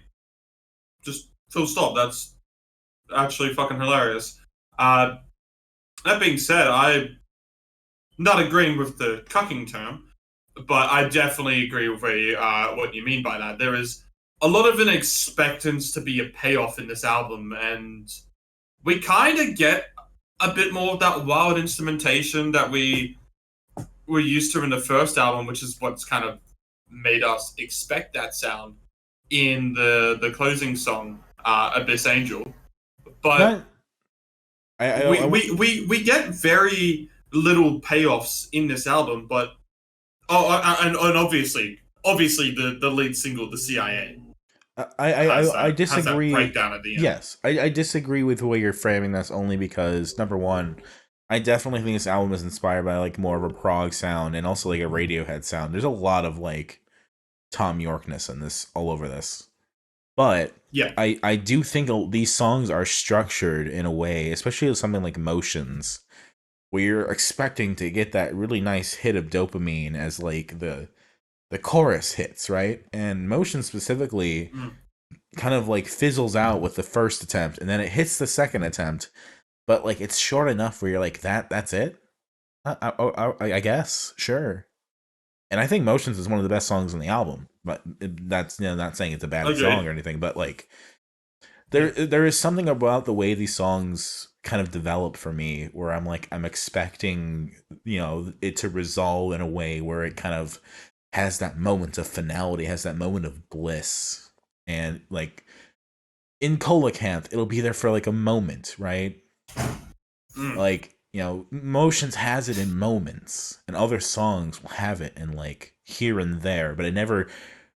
Just full stop. That's actually fucking hilarious. That being said, not agreeing with the cucking term, but I definitely agree with what you mean by that. There is a lot of an expectance to be a payoff in this album, and we kind of get a bit more of that wild instrumentation that we were used to in the first album, which is what's kind of made us expect that sound in the closing song, Abyss Angel. But That I we get very little payoffs in this album, but and obviously the lead single, the CIA, I has that disagree. breakdown at the end. Yes, I disagree with the way you're framing this only because number one, I definitely think this album is inspired by like more of a prog sound and also like a Radiohead sound. There's a lot of like Tom Yorkness in this all over this. But Yeah. I do think these songs are structured in a way, especially with something like Motions, where you're expecting to get that really nice hit of dopamine as like the chorus hits, right? And Motion specifically kind of like fizzles out with the first attempt and then it hits the second attempt, but like it's short enough where you're like that's it. I guess sure. And I think Motions is one of the best songs on the album, but that's not saying it's a bad song or anything, but like there is something about the way these songs kind of develop for me where I'm expecting it to resolve in a way where it kind of has that moment of finality, has that moment of bliss, and like in Coelacanth, it'll be there for like a moment, right? Like Motions has it in moments, and other songs will have it in like here and there, but it never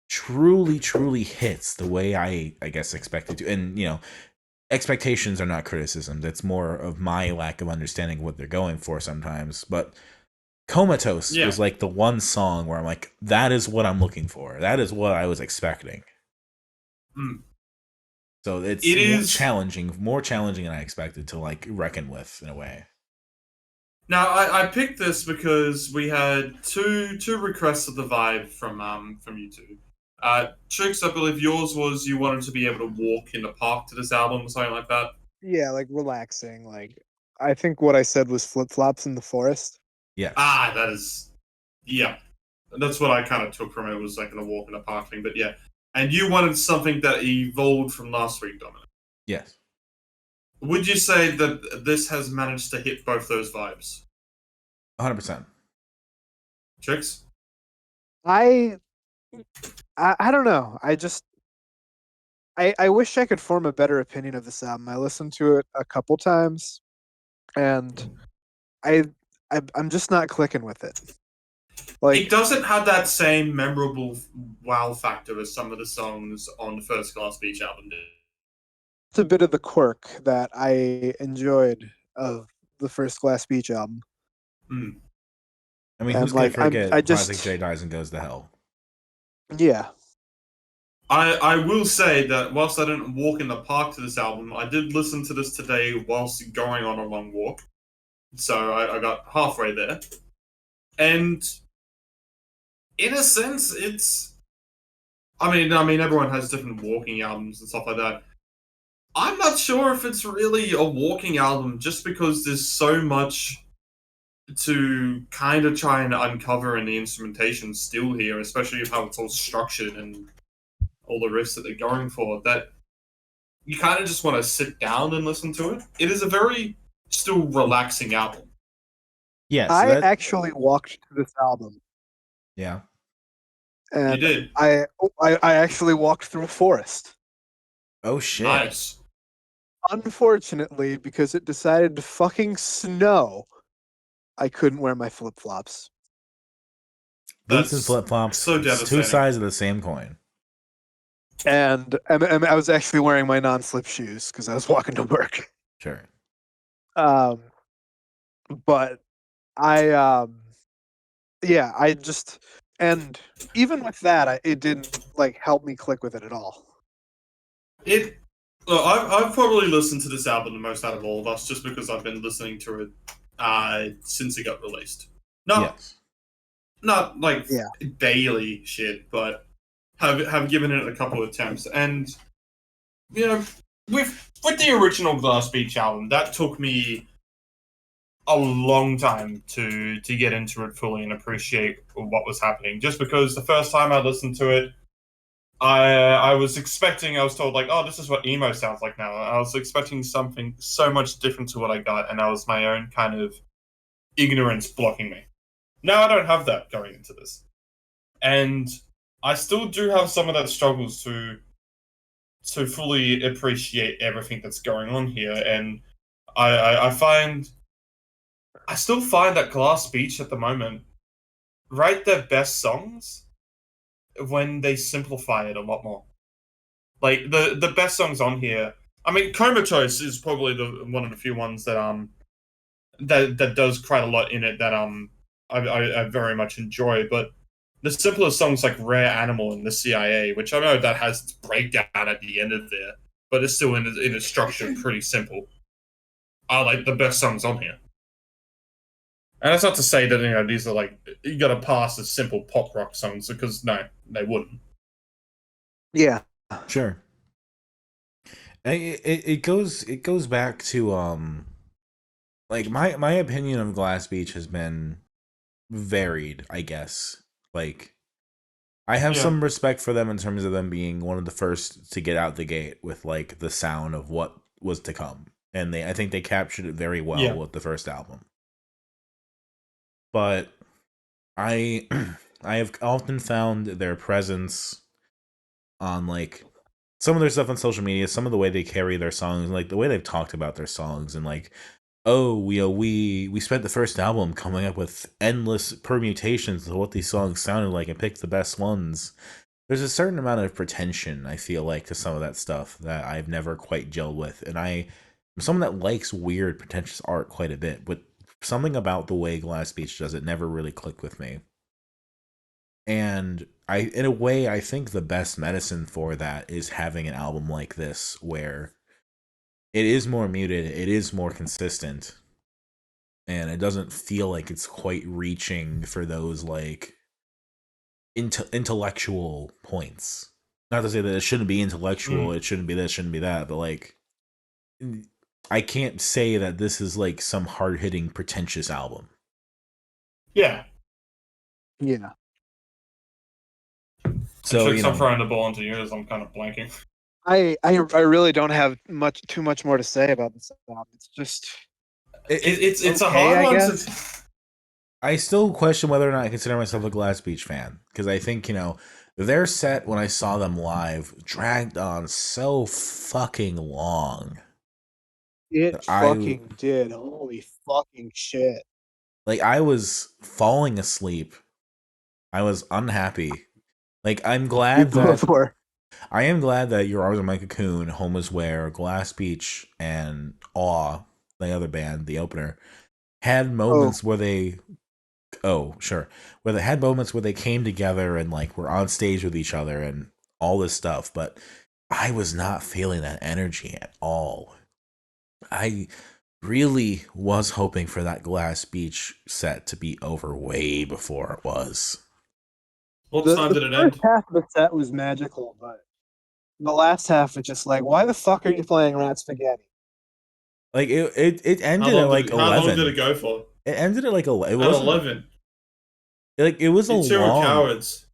truly hits the way I guess expected to. And expectations are not criticism. That's more of my lack of understanding of what they're going for sometimes. But Comatose was like the one song where I'm like, that is what I'm looking for. That is what I was expecting. So it is more challenging than I expected to like reckon with in a way. Now I picked this because we had two requests of the vibe from you two. Trix, I believe yours was you wanted to be able to walk in the park to this album or something like that. Yeah, like relaxing. Like I think what I said was flip flops in the forest. Yeah. That is, yeah, that's what I kind of took from it. Was like a walk in the park thing, but yeah. And you wanted something that evolved from last week, Dominic. Yes. Would you say that this has managed to hit both those vibes? 100%. Trix? I don't know. I wish I could form a better opinion of this album. I listened to it a couple times, and I'm just not clicking with it. Like, it doesn't have that same memorable wow factor as some of the songs on the First Class Beach album did. It's a bit of the quirk that I enjoyed of the First Class Beach album. I mean, who's gonna forget Classic J Dies and Goes to Hell? Yeah. I will say that whilst I didn't walk in the park to this album, I did listen to this today whilst going on a long walk. So I got halfway there. And in a sense, it's... I mean, everyone has different walking albums and stuff like that. I'm not sure if it's really a walking album just because there's so much to kind of try and uncover in the instrumentation still here, especially how it's all structured and all the riffs that they're going for, that you kind of just want to sit down and listen to it. It is a very still relaxing album. Yes, I actually walked to this album. Yeah. And you did. I actually walked through a forest. Oh shit. Nice. Unfortunately, because it decided to fucking snow, I couldn't wear my flip-flops. Boots and flip-flops, so devastating. Two sides of the same coin. And I was actually wearing my non-slip shoes because I was walking to work. Sure. But I just, and even with that, it didn't like help me click with it at all. Well, I've probably listened to this album the most out of all of us, just because I've been listening to it since it got released. Not like daily shit, but have given it a couple of attempts. And with the original Glass Beach album, that took me a long time to get into it fully and appreciate what was happening. Just because the first time I listened to it, I was expecting, I was told like, oh, this is what emo sounds like now. I was expecting something so much different to what I got, and that was my own kind of ignorance blocking me. Now I don't have that going into this, and I still do have some of that struggles to fully appreciate everything that's going on here, and I find I still find that Glass Beach at the moment write their best songs when they simplify it a lot more. Like the best songs on here. I mean, Comatose is probably the one of the few ones that does quite a lot in it that I very much enjoy. But the simplest songs like Rare Animal and the CIA, which I know that has its breakdown at the end of there, but it's still in a structure pretty simple, are like the best songs on here. And that's not to say that these are like you got to pass as simple pop rock songs because no, they wouldn't. Yeah. Sure. It goes back to like my opinion of Glass Beach has been varied, I guess. Like I have Yeah. some respect for them in terms of them being one of the first to get out the gate with like the sound of what was to come. And I think they captured it very well Yeah. with the first album. But I I have often found their presence on like some of their stuff on social media, some of the way they carry their songs, like the way they've talked about their songs, and like, oh, we spent the first album coming up with endless permutations of what these songs sounded like and picked the best ones. There's a certain amount of pretension, I feel like, to some of that stuff that I've never quite gelled with, and I'm someone that likes weird, pretentious art quite a bit, but something about the way Glass Beach does it never really clicked with me. And in a way, I think the best medicine for that is having an album like this where it is more muted, it is more consistent, and it doesn't feel like it's quite reaching for those like intellectual points. Not to say that it shouldn't be intellectual, it shouldn't be this, shouldn't be that, but like I can't say that this is like some hard-hitting pretentious album. Yeah. Yeah. So, Chicks, I'm throwing the ball into you as I'm kind of blanking. I really don't have too much more to say about this album. It's just It's a okay, hard I one guess. to. I still question whether or not I consider myself a Glass Beach fan because I think their set when I saw them live dragged on so fucking long. It I fucking did. Holy fucking shit. I was falling asleep. I was unhappy. Like I'm We glad that both were. I am glad that Your Arms Are My Cocoon, Home Is Where, Glass Beach, and Awe, the other band, the opener, had Oh, moments where they sure. Where they had moments where they came together and like were on stage with each other and all this stuff, but I was not feeling that energy at all. I really was hoping for that Glass Beach set to be over way before it was. What time the did it first end? half of the set was magical, but the last half was just like, why the fuck are you playing Rat Spaghetti? Like it ended at like How long did it 11. go for? It ended at like 11. It At wasn't 11. like it was a You two are long cowards.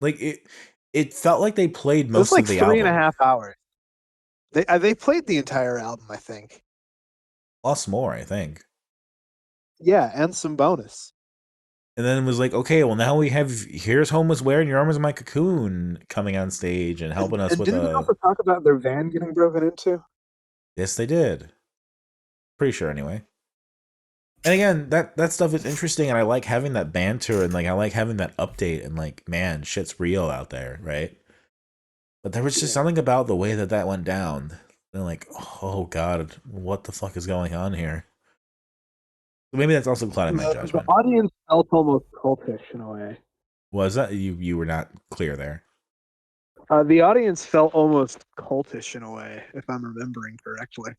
like it felt like they played It was most like of the three and a album. half hours. They played the entire album, I think. Plus more, I think. Yeah, and some bonus. And then it was like, okay, well now here's Home Is Where and Your Arm Is My Cocoon coming on stage and helping us And with didn't they a also talk about their van getting broken into? yes they did. Pretty sure anyway. And again, that stuff is interesting and I like having that banter and like I like having that update and like, man, shit's real out there, right? But there was just Yeah. something about the way that went down. And like, oh god, what the fuck is going on here? So maybe that's also clouding my The judgment. audience felt almost cultish in a way. Was that you were not clear there? The audience felt almost cultish in a way, if I'm remembering correctly.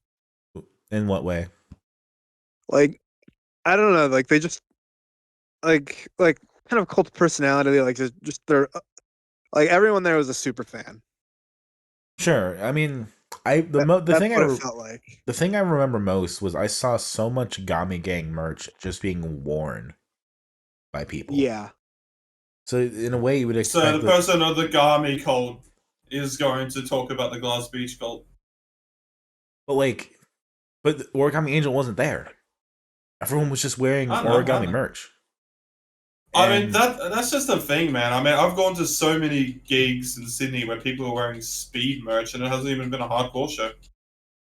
In what way? Like, I don't know, like they just like kind of cult personality, like just they're like everyone there was a super fan. Sure. I mean, That's what it felt like. the thing I remember most was I saw so much Gami Gang merch just being worn by people. Yeah. So in a way, you would So expect the that, person of the Garmy cult is going to talk about the Glass Beach cult. but like, but the Origami Angel wasn't there. Everyone was just wearing I don't know. origami merch. I mean And that's just the thing, man. I mean, I've gone to so many gigs in Sydney where people are wearing speed merch, and it hasn't even been a hardcore show.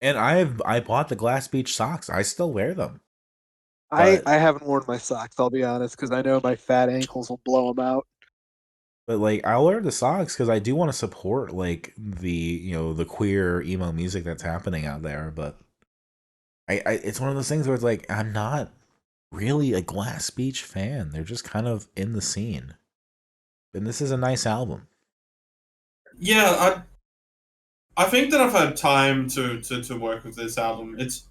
I bought the Glass Beach socks. I still wear them. I But haven't worn my socks, I'll be honest, because I know my fat ankles will blow them out. but like I'll wear the socks because I do want to support like the queer emo music that's happening out there. But I it's one of those things where it's like I'm not really a Glass Beach fan. They're just kind of in the scene. And this is a nice album. Yeah, I think that I've had time to work with this album. It's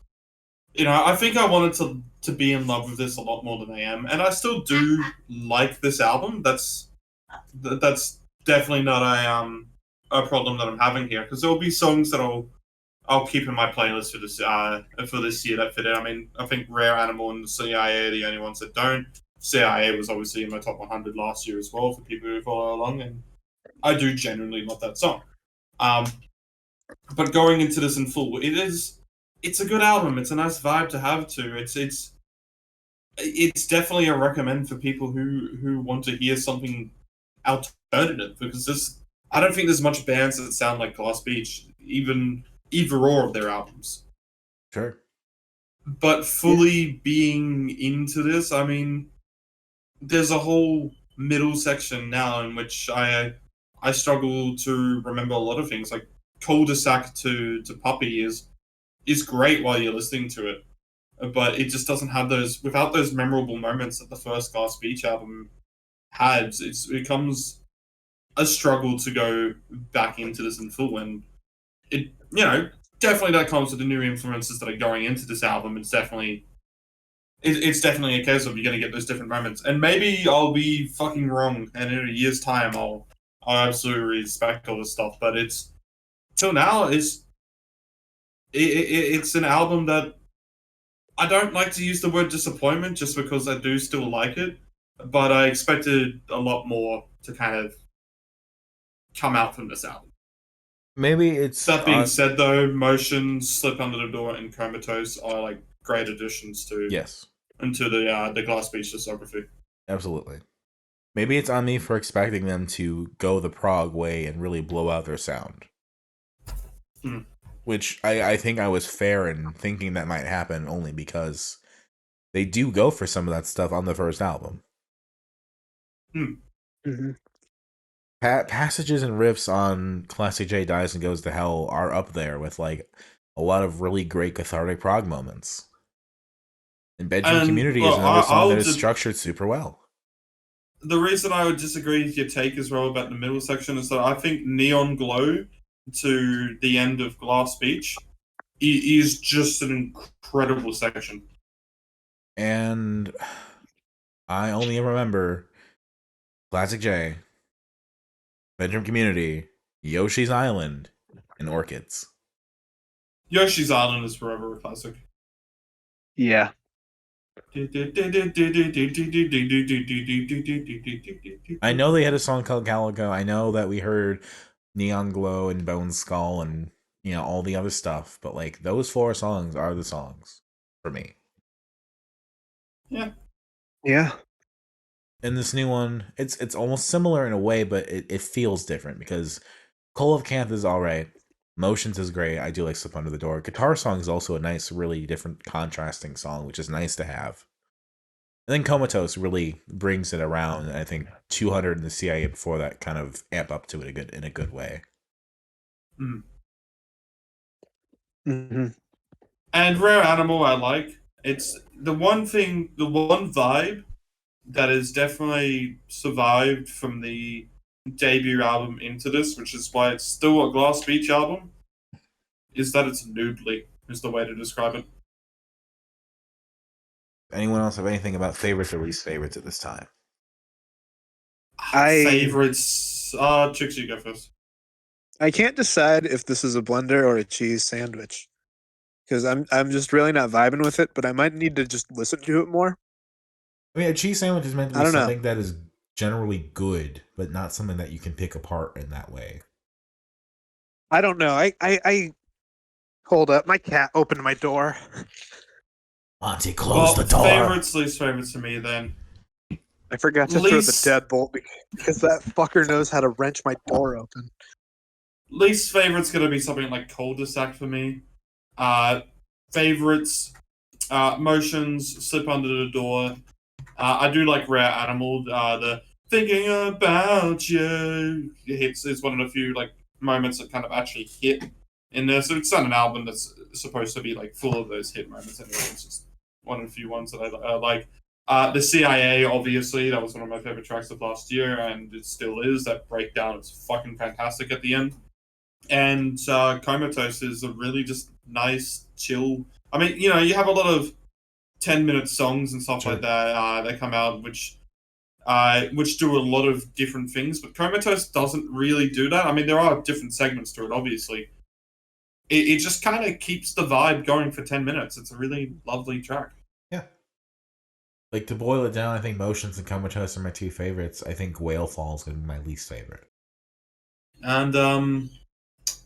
I think I wanted to be in love with this a lot more than I am, and I still do like this album. That's definitely not a problem that I'm having here because there'll be songs that I'll keep in my playlist for this year that fit in. I mean, I think Rare Animal and CIA are the only ones that don't. CIA was obviously in my top 100 last year as well for people who follow along, and I do genuinely love that song. Um, but going into this in full, it's a good album. It's a nice vibe to have too. It's definitely a recommend for people who want to hear something alternative because this I don't think there's much bands that sound like Glass Beach, even either or of their albums. Sure. But fully being into this, I mean, there's a whole middle section now in which I struggle to remember a lot of things. Like cul-de-sac to Puppy is great while you're listening to it, but it just doesn't have those without those memorable moments that the first Glass Beach album had. It becomes a struggle to go back into this in full, and it definitely that comes with the new influences that are going into this album. It's definitely a case of you're going to get those different moments, and maybe I'll be fucking wrong, and in a year's time I'll absolutely respect all this stuff. But it's till now it's an album that I don't like to use the word disappointment just because I do still like it, but I expected a lot more to kind of come out from this album. Maybe it's That being said, though, Motion, Slip Under the Door, and Comatose are like great additions to yes, into the Glass Beach discography. absolutely. Maybe it's on me for expecting them to go the prog way and really blow out their sound. Hmm. Which I think I was fair in thinking that might happen only because they do go for some of that stuff on the first album. Mm-hmm. Passages and riffs on Classic J Dies and Goes to Hell are up there with like a lot of really great cathartic prog moments. And Bedroom And Community is well, another song that is just structured super well. the reason I would disagree with your take as well about the middle section is that I think Neon Glow to the end of Glass Beach is just an incredible section. And I only remember Classic J, Bedroom Community, Yoshi's Island, and Orchids. Yoshi's Island is forever a classic. Yeah. I know they had a song called Calico. I know that we heard Neon Glow and Bone Skull and all the other stuff, but like those four songs are the songs for me. Yeah. Yeah. And this new one, it's almost similar in a way, but it feels different because Call of Canth is alright. Motions is great. I do like Slip Under the Door. Guitar Song is also a nice, really different contrasting song, which is nice to have. And then Comatose really brings it around, and I think 200 and the CIA before that kind of amp up to it in a good way. Mm-hmm. And Rare Animal I like. It's the one vibe that has definitely survived from the debut album into this, which is why it's still a Glass Beach album, is that it's noodly, is the way to describe it. Anyone else have anything about favorites or least favorites at this time? Favorites. Chicks, you go first. I can't decide if this is a blender or a cheese sandwich because I'm just really not vibing with it. But I might need to just listen to it more. I mean, a cheese sandwich is meant to I be don't know. something that is generally good, but not something that you can pick apart in that way. I don't know. I hold up. My cat opened my door. Monty, close Well, the door. favorites, least favorites to me then. I forgot to throw the Least deadbolt because that fucker knows how to wrench my door open. least favorite's gonna be something like cul-de-sac for me. Favorites, motions, slip under the door. I do like Rare Animal. The thinking about you hits is one of the few like moments that kind of actually hit in there. So it's not an album that's supposed to be like full of those hit moments. Anyway, it's just one of the few ones that I like. The CIA, obviously, that was one of my favorite tracks of last year, and it still is. That breakdown is fucking fantastic at the end. And Comatose is a really just nice, chill. I mean, you know, you have a lot of 10-minute songs and stuff Sure. like that that come out, which do a lot of different things. But Comatose doesn't really do that. I mean, there are different segments to it, obviously. It just kind of keeps the vibe going for 10 minutes. It's a really lovely track. Yeah. Like, to boil it down, I think Motions and Comatose are my two favorites. I think Whale Fall is going to be my least favorite. And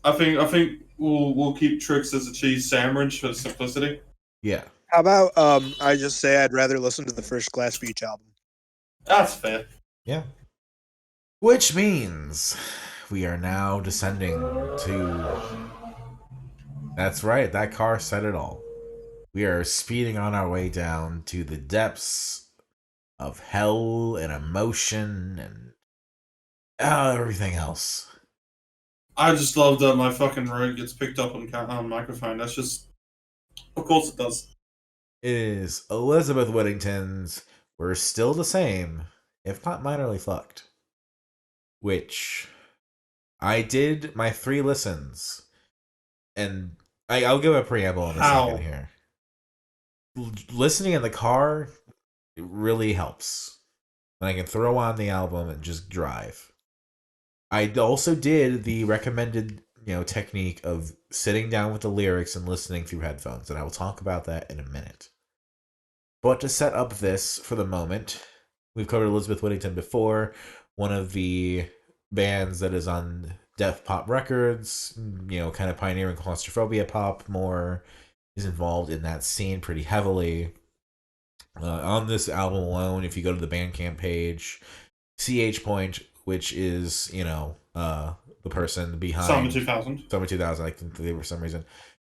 I think we'll keep Tricks as a cheese sandwich for simplicity. Yeah. How about I just say I'd rather listen to the first Glass Beach album. That's fair. Yeah. Which means we are now descending to... That's right, that car said it all. We are speeding on our way down to the depths of hell and emotion and everything else. I just love that my fucking road gets picked up on microphone. That's just, of course it does. It is Elizabeth Whittington's We're Still the Same, if not minorly fucked. Which I did my 3 listens, and I'll give a preamble in a second here. Listening in the car, it really helps. And I can throw on the album and just drive. I also did the recommended, technique of sitting down with the lyrics and listening through headphones, and I will talk about that in a minute. But to set up this for the moment, we've covered Elizabeth Whittington before, one of the bands that is on Def Pop Records, kind of pioneering claustrophobia pop more, is involved in that scene pretty heavily. On this album alone, if you go to the Bandcamp page, CH Point, which is, the person behind Summer 2000. Summer 2000, I think they were for some reason,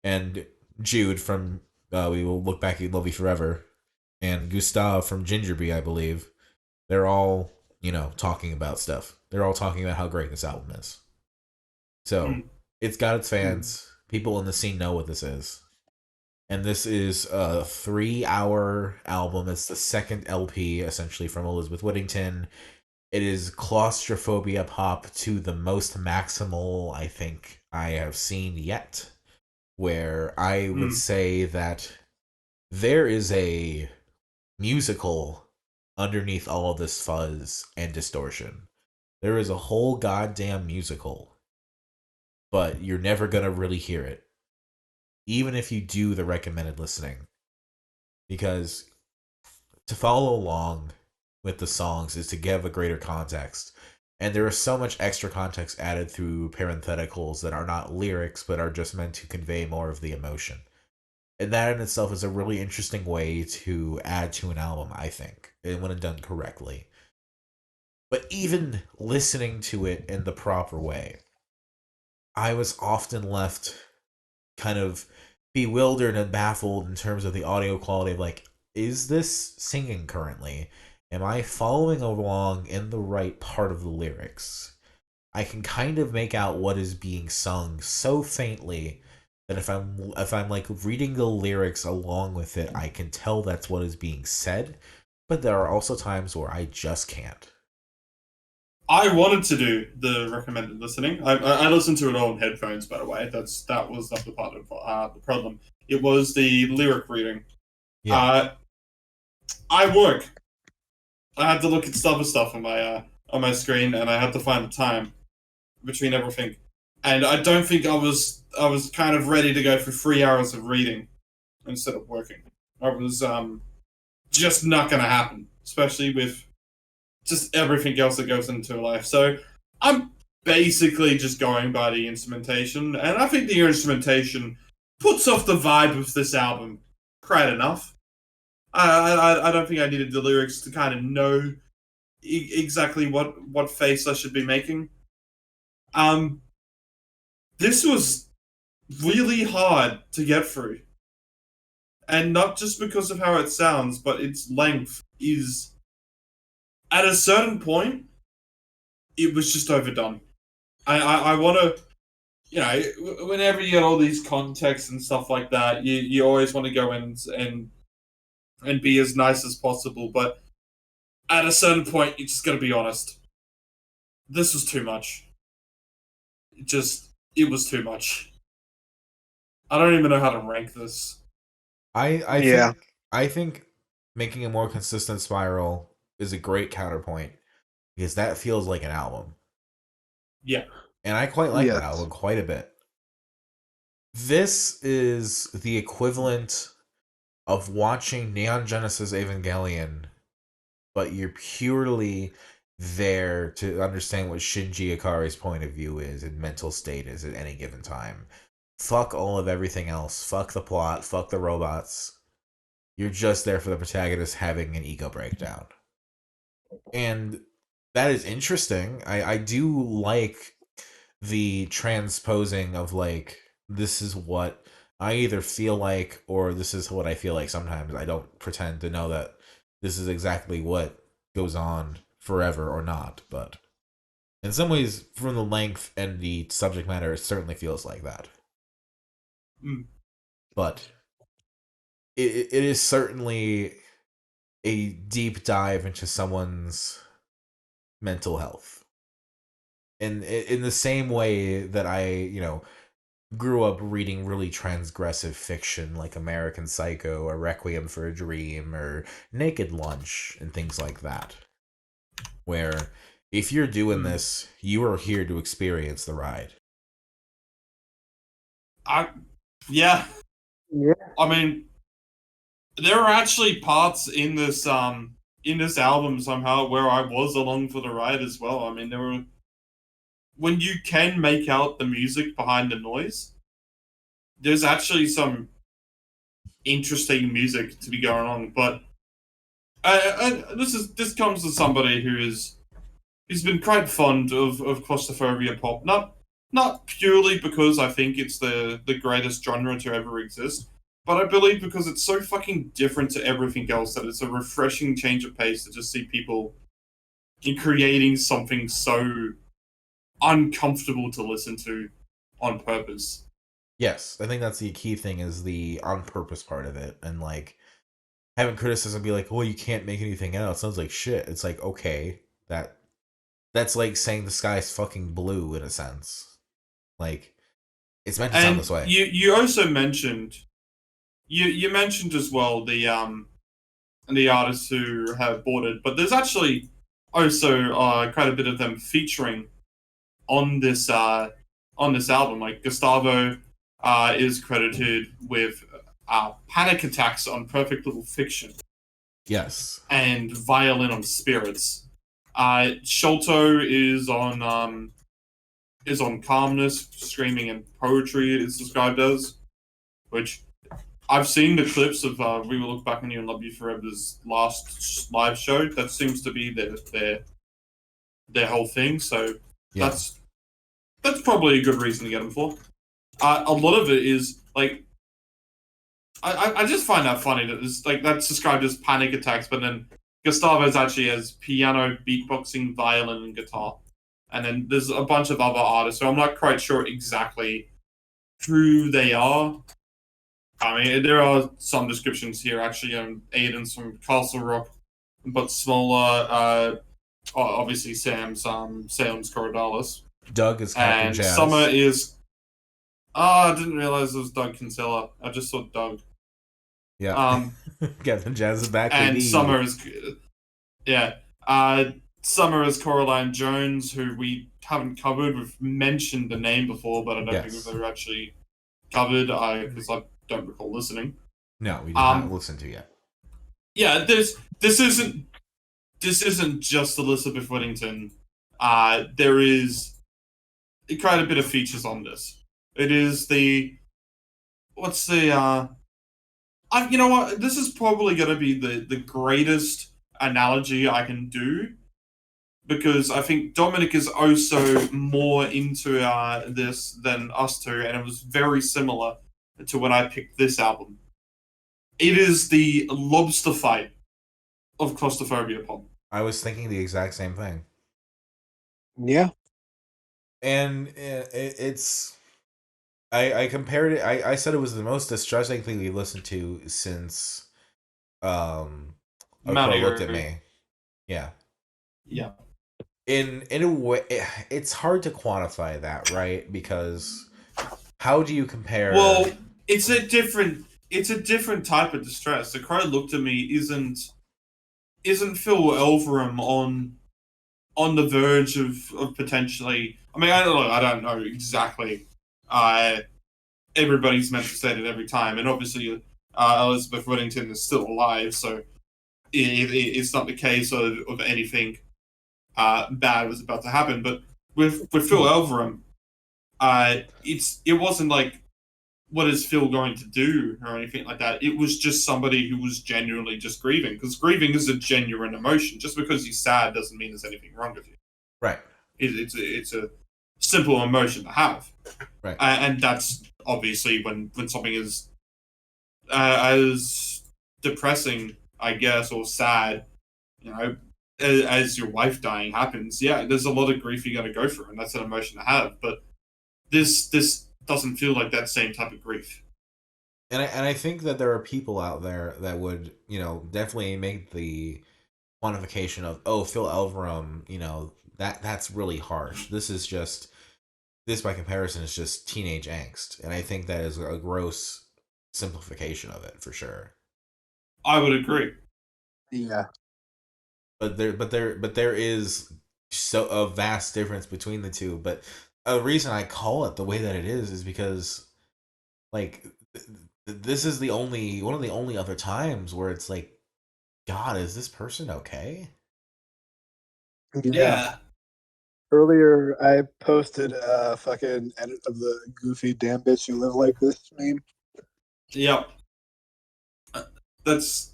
and Jude from We Will Look Back at Love You Forever, and Gustav from Gingerbee, I believe, they're all, talking about stuff. They're all talking about how great this album is. So, it's got its fans. People in the scene know what this is. And this is a 3-hour album. It's the second LP, essentially, from Elizabeth Whittington. It is claustrophobia pop to the most maximal I think I have seen yet. Where I would say that there is a musical underneath all of this fuzz and distortion. There is a whole goddamn musical. But you're never going to really hear it. Even if you do the recommended listening. Because to follow along with the songs is to give a greater context. And there is so much extra context added through parentheticals that are not lyrics, but are just meant to convey more of the emotion. And that in itself is a really interesting way to add to an album, I think, when it's done correctly. But even listening to it in the proper way, I was often left kind of bewildered and baffled in terms of the audio quality of, like, is this singing currently? Am I following along in the right part of the lyrics? I can kind of make out what is being sung so faintly that if I'm like reading the lyrics along with it, I can tell that's what is being said. But there are also times where I just can't. I wanted to do the recommended listening. I listened to it all in headphones, by the way. That was not the part of the problem. It was the lyric reading. Yeah. I work. I had to look at other stuff on my screen, and I had to find the time between everything. and I don't think I was kind of ready to go for 3 hours of reading instead of working. I was just not going to happen, especially with just everything else that goes into life. So I'm basically just going by the instrumentation, and I think the instrumentation puts off the vibe of this album quite enough. I don't think I needed the lyrics to kind of know exactly what face I should be making. This was really hard to get through, and not just because of how it sounds, but its length is. At a certain point, it was just overdone. I want to, whenever you get all these contexts and stuff like that, you always want to go in and be as nice as possible. But at a certain point, you just got to be honest. This was too much. It was too much. I don't even know how to rank this. I think making a more consistent spiral is a great counterpoint because that feels like an album. Yeah. And I quite like that album quite a bit. This is the equivalent of watching Neon Genesis Evangelion, but you're purely there to understand what Shinji Ikari's point of view is and mental state is at any given time. Fuck all of everything else. Fuck the plot. Fuck the robots. You're just there for the protagonist having an ego breakdown. And that is interesting. I do like the transposing of, like, this is what I either feel like or this is what I feel like sometimes. I don't pretend to know that this is exactly what goes on forever or not, but in some ways, from the length and the subject matter, it certainly feels like that. But it is certainly a deep dive into someone's mental health. And in the same way that I, grew up reading really transgressive fiction like American Psycho or Requiem for a Dream or Naked Lunch and things like that. Where if you're doing this, you are here to experience the ride. Yeah. I mean, there are actually parts in this album somehow where I was along for the ride as well. I mean, there were, when you can make out the music behind the noise, there's actually some interesting music to be going on. But this comes to somebody who's been quite fond of claustrophobia pop. Not purely because I think it's the greatest genre to ever exist, but I believe because it's so fucking different to everything else that it's a refreshing change of pace to just see people in creating something so uncomfortable to listen to on purpose. Yes, I think that's the key thing is the on purpose part of it, and like having criticism be like, "Well, you can't make anything else." Sounds like shit. It's like, okay, that's like saying the sky's fucking blue in a sense. Like it's meant to sound this way. You also mentioned you mentioned as well the artists who have boarded, but there's actually also quite a bit of them featuring on this album. Like Gustavo is credited with Panic Attacks on Perfect Little Fiction. Yes. And Violin on Spirits. Sholto is on Calmness, Screaming, and Poetry, it's described as, which I've seen the clips of We Will Look Back on You and Love You Forever's last live show. That seems to be their whole thing. So yeah. that's probably a good reason to get them for. A lot of it is like I just find that funny that it's like that's described as Panic Attacks, but then Gustavo's actually has piano, beatboxing, violin, and guitar. And then there's a bunch of other artists, so I'm not quite sure exactly who they are. I mean, there are some descriptions here, actually. Aiden's from Castle Rock, but smaller. Obviously, Salem's Coriolis. Doug is Captain Jazz. And Summer is... I didn't realize it was Doug Kinsella. I just saw Doug. Yeah. Captain Jazz is back. And baby. Summer is... Yeah. Summer as Coraline Jones, who we haven't covered. We've mentioned the name before, but I don't think Yes. we've ever actually covered because I don't recall listening. No, we did not listen to yet. Yeah, this isn't just Elizabeth Whittington. There is quite a bit of features on this. It is you know what? This is probably going to be the greatest analogy I can do because I think Dominic is also more into this than us two, and it was very similar to when I picked this album. It is the lobster fight of claustrophobia pop. I was thinking the exact same thing. Yeah. And it's I compared it. I said it was the most distressing thing we listened to since A Crow Looked at Me. Yeah. Yeah. In a way, it's hard to quantify that, right? Because how do you compare? Well, it's a different type of distress. The Crow Looked at Me isn't Phil Elverum on the verge of potentially. I mean, I don't know exactly. Everybody's meant to say it every time, and obviously Elizabeth Whittington is still alive, so it's not the case of anything bad was about to happen. But with Phil Elverum, it wasn't like what is Phil going to do or anything like that. It was just somebody who was genuinely just grieving, because grieving is a genuine emotion. Just because you're sad doesn't mean there's anything wrong with you. Right. It's a simple emotion to have. Right. And that's obviously when something is as depressing, I guess, or sad, you know, as your wife dying happens. Yeah, there's a lot of grief you got to go through, and that's an emotion to have. But this doesn't feel like that same type of grief. And I think that there are people out there that would, definitely make the quantification of, oh, Phil Elverum, that's really harsh. This by comparison is just teenage angst. And I think that is a gross simplification of it for sure. I would agree. Yeah. But there is so a vast difference between the two. But a reason I call it the way that it is because, like, this is one of the only other times where it's like, God, is this person okay? Yeah. Earlier, I posted a fucking edit of the goofy "damn bitch you live like this" meme. Yep. That's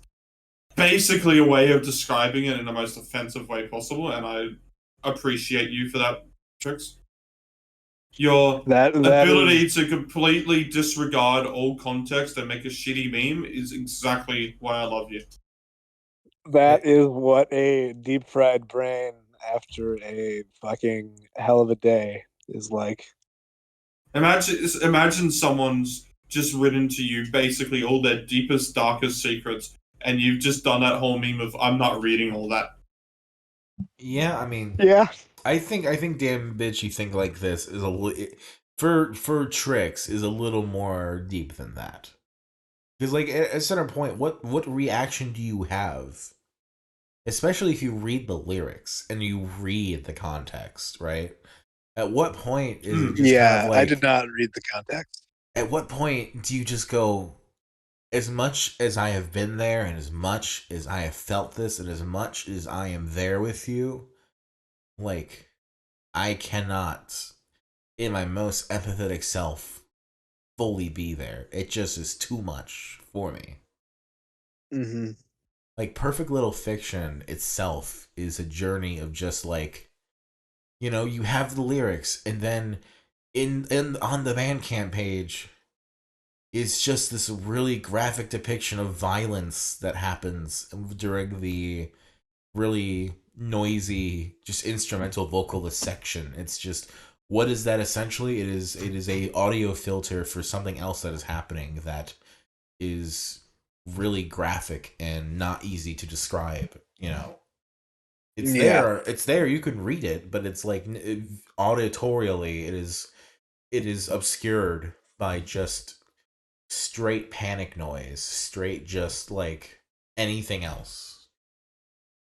basically a way of describing it in the most offensive way possible, and I appreciate you for that, Trix. Your That ability is, to completely disregard all context and make a shitty meme is exactly why I love you. that is what a deep fried brain after a fucking hell of a day is like. Imagine someone's just written to you basically all their deepest, darkest secrets, and you've just done that whole meme of "I'm not reading all that." Yeah, I mean, Yeah. I think damn bitch you think like this is for Trix is a little more deep than that. Because like at a certain point, what reaction do you have? Especially if you read the lyrics and you read the context, right? At what point is it just kind of like, I did not read the context. At what point do you just go, as much as I have been there and as much as I have felt this and as much as I am there with you, like, I cannot, in my most empathetic self, fully be there. It just is too much for me. Mm-hmm. Like, Perfect Little Fiction itself is a journey of just like, you have the lyrics, and then in on the Bandcamp page is just this really graphic depiction of violence that happens during the really noisy, just instrumental vocalist section. It's just, what is that essentially? It is a audio filter for something else that is happening that is really graphic and not easy to describe. It's there. It's there. You can read it, but it's like auditorially, it is obscured by just straight panic noise, straight just like anything else.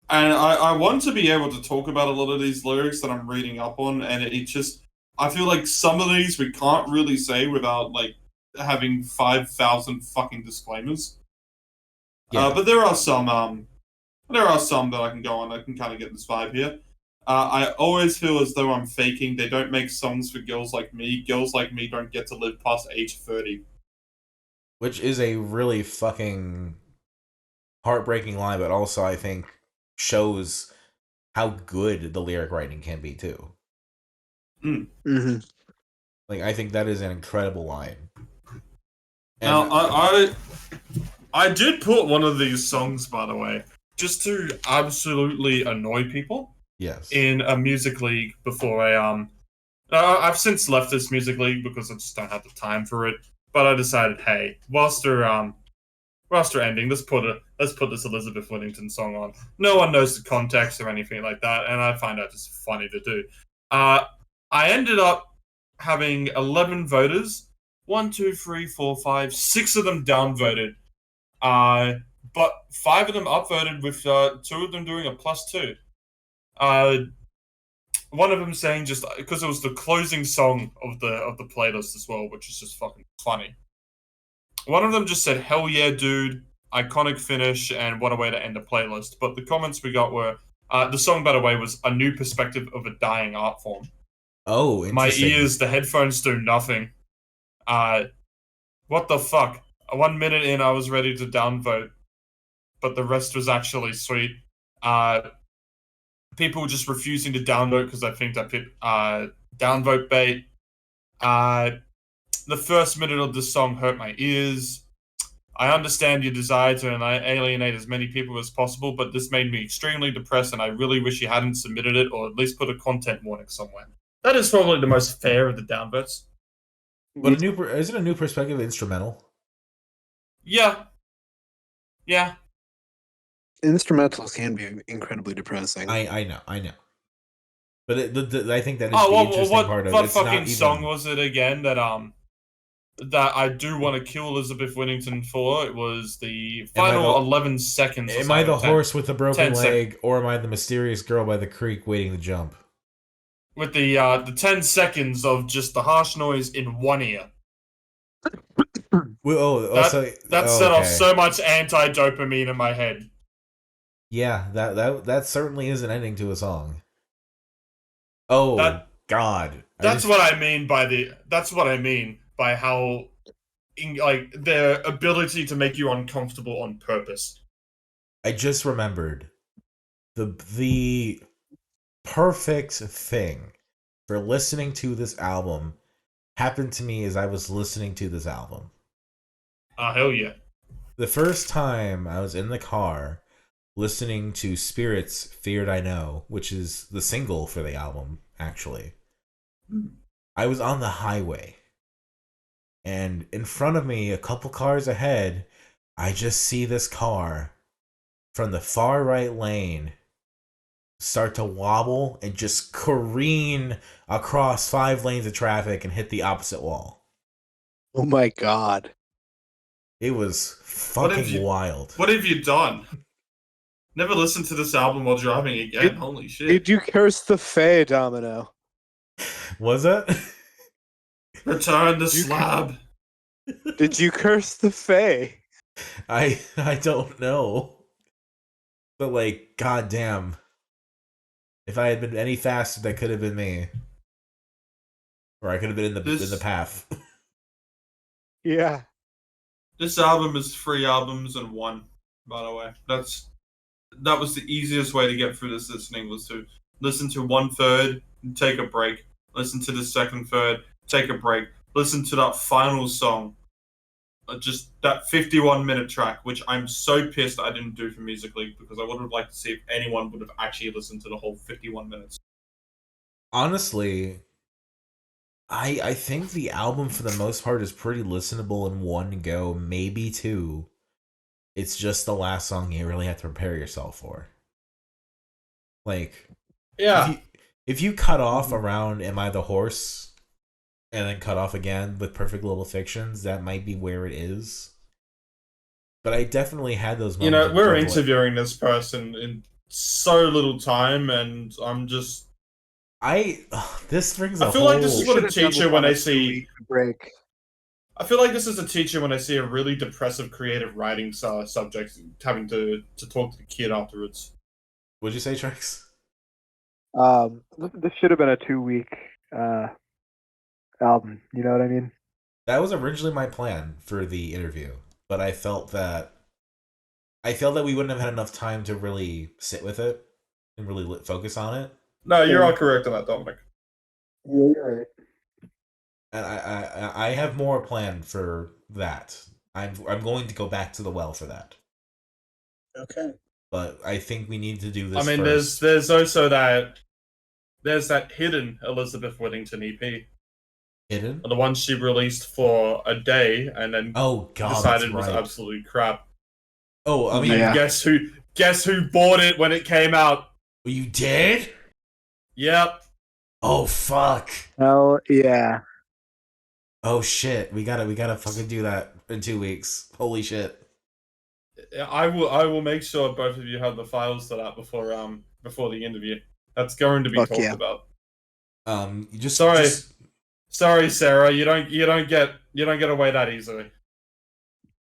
And I want to be able to talk about a lot of these lyrics that I'm reading up on, and it just I feel like some of these we can't really say without like having 5,000 fucking disclaimers. Yeah. But there are some that I can go on. I can kind of get this vibe here. I always feel as though I'm faking. They don't make songs for girls like me. Girls like me don't get to live past age 30. Which is a really fucking heartbreaking line, but also I think shows how good the lyric writing can be too. Mm-hmm. Like, I think that is an incredible line. And Now, I did put one of these songs, by the way, just to absolutely annoy people yes. in a music league before I've since left this music league because I just don't have the time for it. But I decided, hey, whilst they're ending, let's put this Elizabeth Whittington song on. No one knows the context or anything like that, and I find that just funny to do. I ended up having 11 voters. 1, 2, 3, 4, 5, 6 of them downvoted. But 5 of them upvoted with 2 of them doing a +2. One of them saying just because it was the closing song of the playlist as well, which is just fucking funny. One of them just said, "Hell yeah, dude! Iconic finish, and what a way to end a playlist." But the comments we got were, the song, by the way, was "A New Perspective of a Dying Art Form." Oh, My interesting. ears, the headphones do nothing. What the fuck? 1 minute in, I was ready to downvote, but the rest was actually sweet. People just refusing to downvote because I think I picked downvote bait. The first minute of the song hurt my ears. I understand your desire to alienate as many people as possible, but this made me extremely depressed, and I really wish you hadn't submitted it, or at least put a content warning somewhere. That is probably the most fair of the downvotes. But is it a new perspective instrumental? Yeah. Instrumentals can be incredibly depressing. I know. But I think that is Oh, the interesting what part of it. what It's not fucking even... song was it again that I do want to kill Elizabeth Whittington for? It was the final 11 seconds. Am I the horse with the broken 10 leg, or am I the mysterious girl by the creek waiting to jump? With the 10 seconds of just the harsh noise in one ear. That set off so much anti-dopamine in my head. Yeah, that certainly is an ending to a song. Oh, God. That's what I mean by how like their ability to make you uncomfortable on purpose. I just remembered the perfect thing for listening to this album happened to me as I was listening to this album. Hell yeah. The first time I was in the car listening to Spirit's Feared I Know, which is the single for the album, actually. I was on the highway, and in front of me, a couple cars ahead, I just see this car from the far right lane start to wobble and just careen across 5 lanes of traffic and hit the opposite wall. Oh my God. It was fucking wild. What have you done? Never listened to this album while driving again. Holy shit. Did you curse the Fae, Domino? Was that? Return the slab. Did you curse the Fae? I don't know. But like, goddamn. If I had been any faster, that could have been me. Or I could have been in the path. Yeah. This album is 3 albums in one, by the way. That was the easiest way to get through this listening, was to listen to 1/3, take a break. Listen to the second third, take a break. Listen to that final song. Just that 51-minute track, which I'm so pissed I didn't do for Music League, because I would have liked to see if anyone would have actually listened to the whole 51 minutes. Honestly, I think the album for the most part is pretty listenable in one go, maybe 2. It's just the last song you really have to prepare yourself for. Like, yeah, if you cut off around Am I the Horse and then cut off again with Perfect Little Fictions, that might be where it is. But I definitely had those moments. We're interviewing this person so little time, and I'm just. This brings I a feel like this whole. is what a Should've done teacher this when on I a see. 2-week break. I feel like this is a teacher when I see a really depressive creative writing subject having to talk to the kid afterwards. What'd you say, Trix? This should have been a 2-week album. You know what I mean? That was originally my plan for the interview, but I felt that we wouldn't have had enough time to really sit with it and really focus on it. No, you're all correct on that, Dominic. Yeah, you're right. And I have more planned for that. I'm going to go back to the well for that. Okay. But I think we need to do I this mean, first. there's also that hidden Elizabeth Whittington EP, Hidden? the one she released for a day and then Oh god, decided that's was right. absolute crap. Oh, I mean, And Yeah. guess who bought it when it came out? you did? Yep. Oh fuck. Oh yeah. Oh shit. We gotta fucking do that in 2 weeks. Holy shit. I will make sure both of you have the files to that before the interview. That's going to be Fuck talked yeah. about. You just Sorry. just- Sorry, Sarah, you don't get away that easily.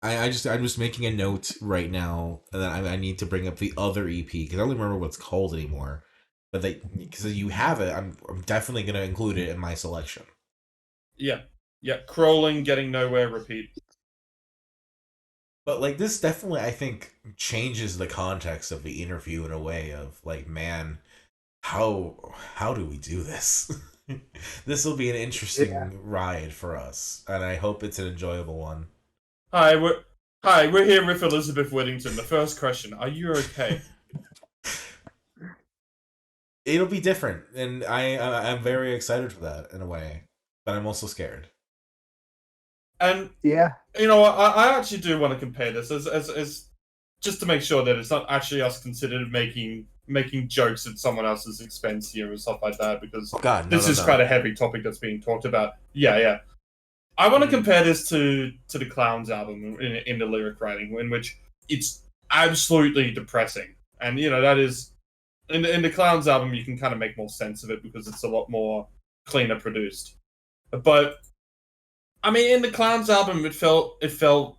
I'm just making a note right now, and then I need to bring up the other EP because I don't remember what it's called anymore. But because you have it, I'm definitely gonna include it in my selection. Yeah. Crawling, getting nowhere, repeat. But like this definitely, I think, changes the context of the interview in a way of like, man, how do we do this? This will be an interesting ride for us, and I hope it's an enjoyable one. Hi, we're here with Elizabeth Whittington. The first question: are you okay? It'll be different, and I'm very excited for that in a way, but I'm also scared. And Yeah. you know, I actually do want to compare this as just to make sure that it's not actually us considered making jokes at someone else's expense here and stuff like that, because Oh god, no, this no, is no. quite a heavy topic that's being talked about. Yeah. I want to compare this to the Clowns album in the lyric writing, in which it's absolutely depressing, and you know that is in the Clowns album you can kind of make more sense of it because it's a lot more cleaner produced. But I mean, in the Clowns album, it felt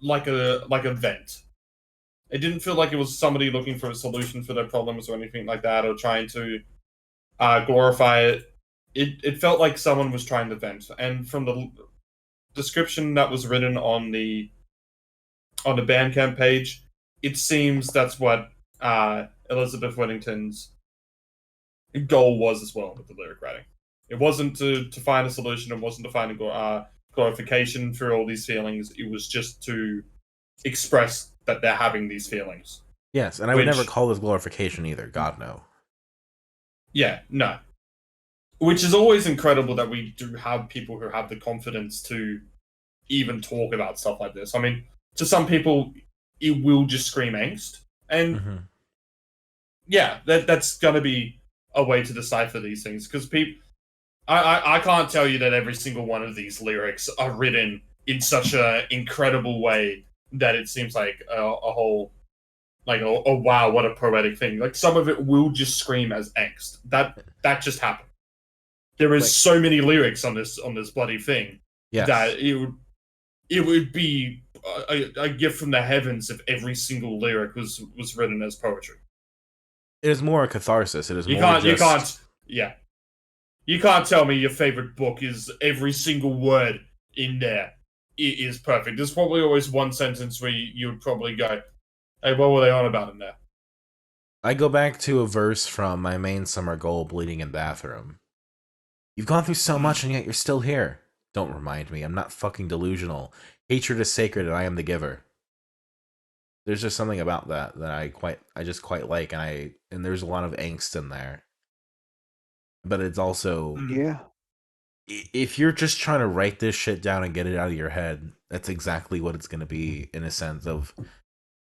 like a vent. It didn't feel like it was somebody looking for a solution for their problems or anything like that, or trying to glorify it. It felt like someone was trying to vent, and from the description that was written on the Bandcamp page, it seems that's what Elizabeth Whittington's goal was as well with the lyric writing. It wasn't to find a solution. It wasn't to find a glorification for all these feelings. It was just to express that they're having these feelings. Yes, and I would Which- never call this glorification either. God no. Yeah, no. Which is always incredible that we do have people who have the confidence to even talk about stuff like this. I mean, to some people, it will just scream angst. And Mm-hmm. yeah, that's going to be a way to decipher these things. Because I can't tell you that every single one of these lyrics are written in such an incredible way that it seems like a whole, like, oh wow, what a poetic thing. Like, some of it will just scream as angst. That just happened. There is so many lyrics on this bloody thing Yes. that it would be a gift from the heavens if every single lyric was written as poetry. It is more a catharsis. It is You more can't you can't tell me your favorite book is every single word in there is perfect. There's probably always one sentence where you would probably go, hey, what were they on about in there? I go back to a verse from My Main Summer Goal, Bleeding in Bathroom. You've gone through so much and yet you're still here. Don't remind me. I'm not fucking delusional. Hatred is sacred and I am the giver. There's just something about that I just quite like, and there's a lot of angst in there. But it's also, Yeah. if you're just trying to write this shit down and get it out of your head, that's exactly what it's going to be, in a sense of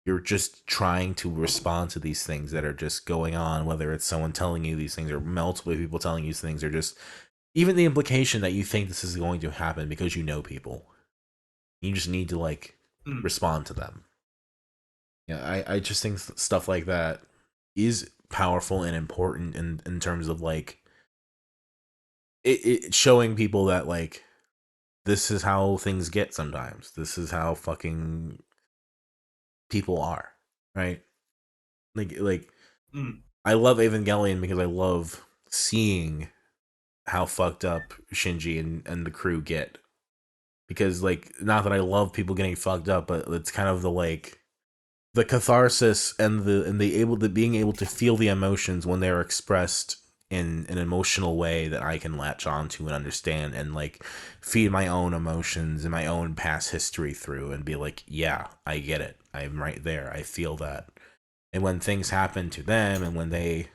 you're just trying to respond to these things that are just going on, whether it's someone telling you these things or multiple people telling you these things, or just even the implication that you think this is going to happen because you know people. You just need to respond to them. Yeah, I just think stuff like that, is powerful and important in terms of like it showing people that like this is how things get sometimes. This is how fucking people are, right? Like Mm. I love Evangelion because I love seeing how fucked up Shinji and the crew get. Because like not that I love people getting fucked up, but it's kind of the like the catharsis and the being able to feel the emotions when they're expressed in an emotional way that I can latch onto and understand and like feed my own emotions and my own past history through and be like, yeah, I get it. I'm right there. I feel that. And when things happen to them and when they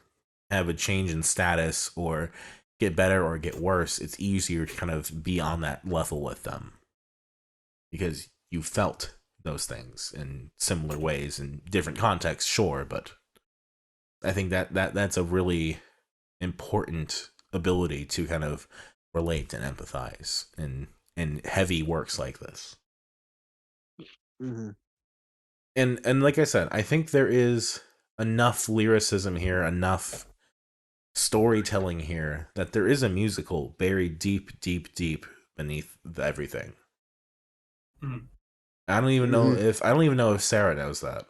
have a change in status or get better or get worse, it's easier to kind of be on that level with them because you felt those things in similar ways in different contexts, sure, but I think that's a really important ability to kind of relate and empathize in heavy works like this. Mm-hmm. And like I said, I think there is enough lyricism here, enough storytelling here that there is a musical buried deep, deep, deep beneath everything. Mm. I don't even know if Sarah knows that.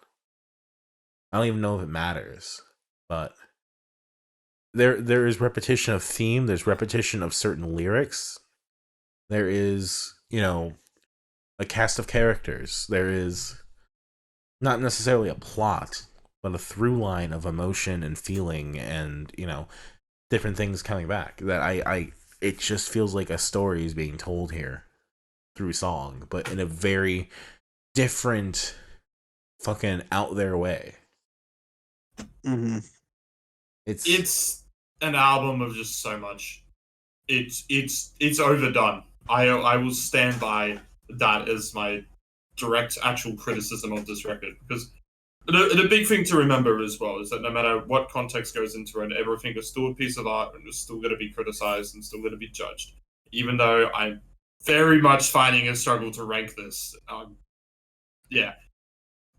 I don't even know if it matters, but there is repetition of theme. There's repetition of certain lyrics. There is, a cast of characters. There is not necessarily a plot, but a through line of emotion and feeling, and different things coming back. That it just feels like a story is being told here through song, but in a very different, fucking out there way. Mm-hmm. It's an album of just so much. It's overdone. I will stand by that as my direct actual criticism of this record because the big thing to remember as well is that no matter what context goes into it, everything is still a piece of art and is still going to be criticized and still going to be judged. Even though I'm very much finding a struggle to rank this. Yeah,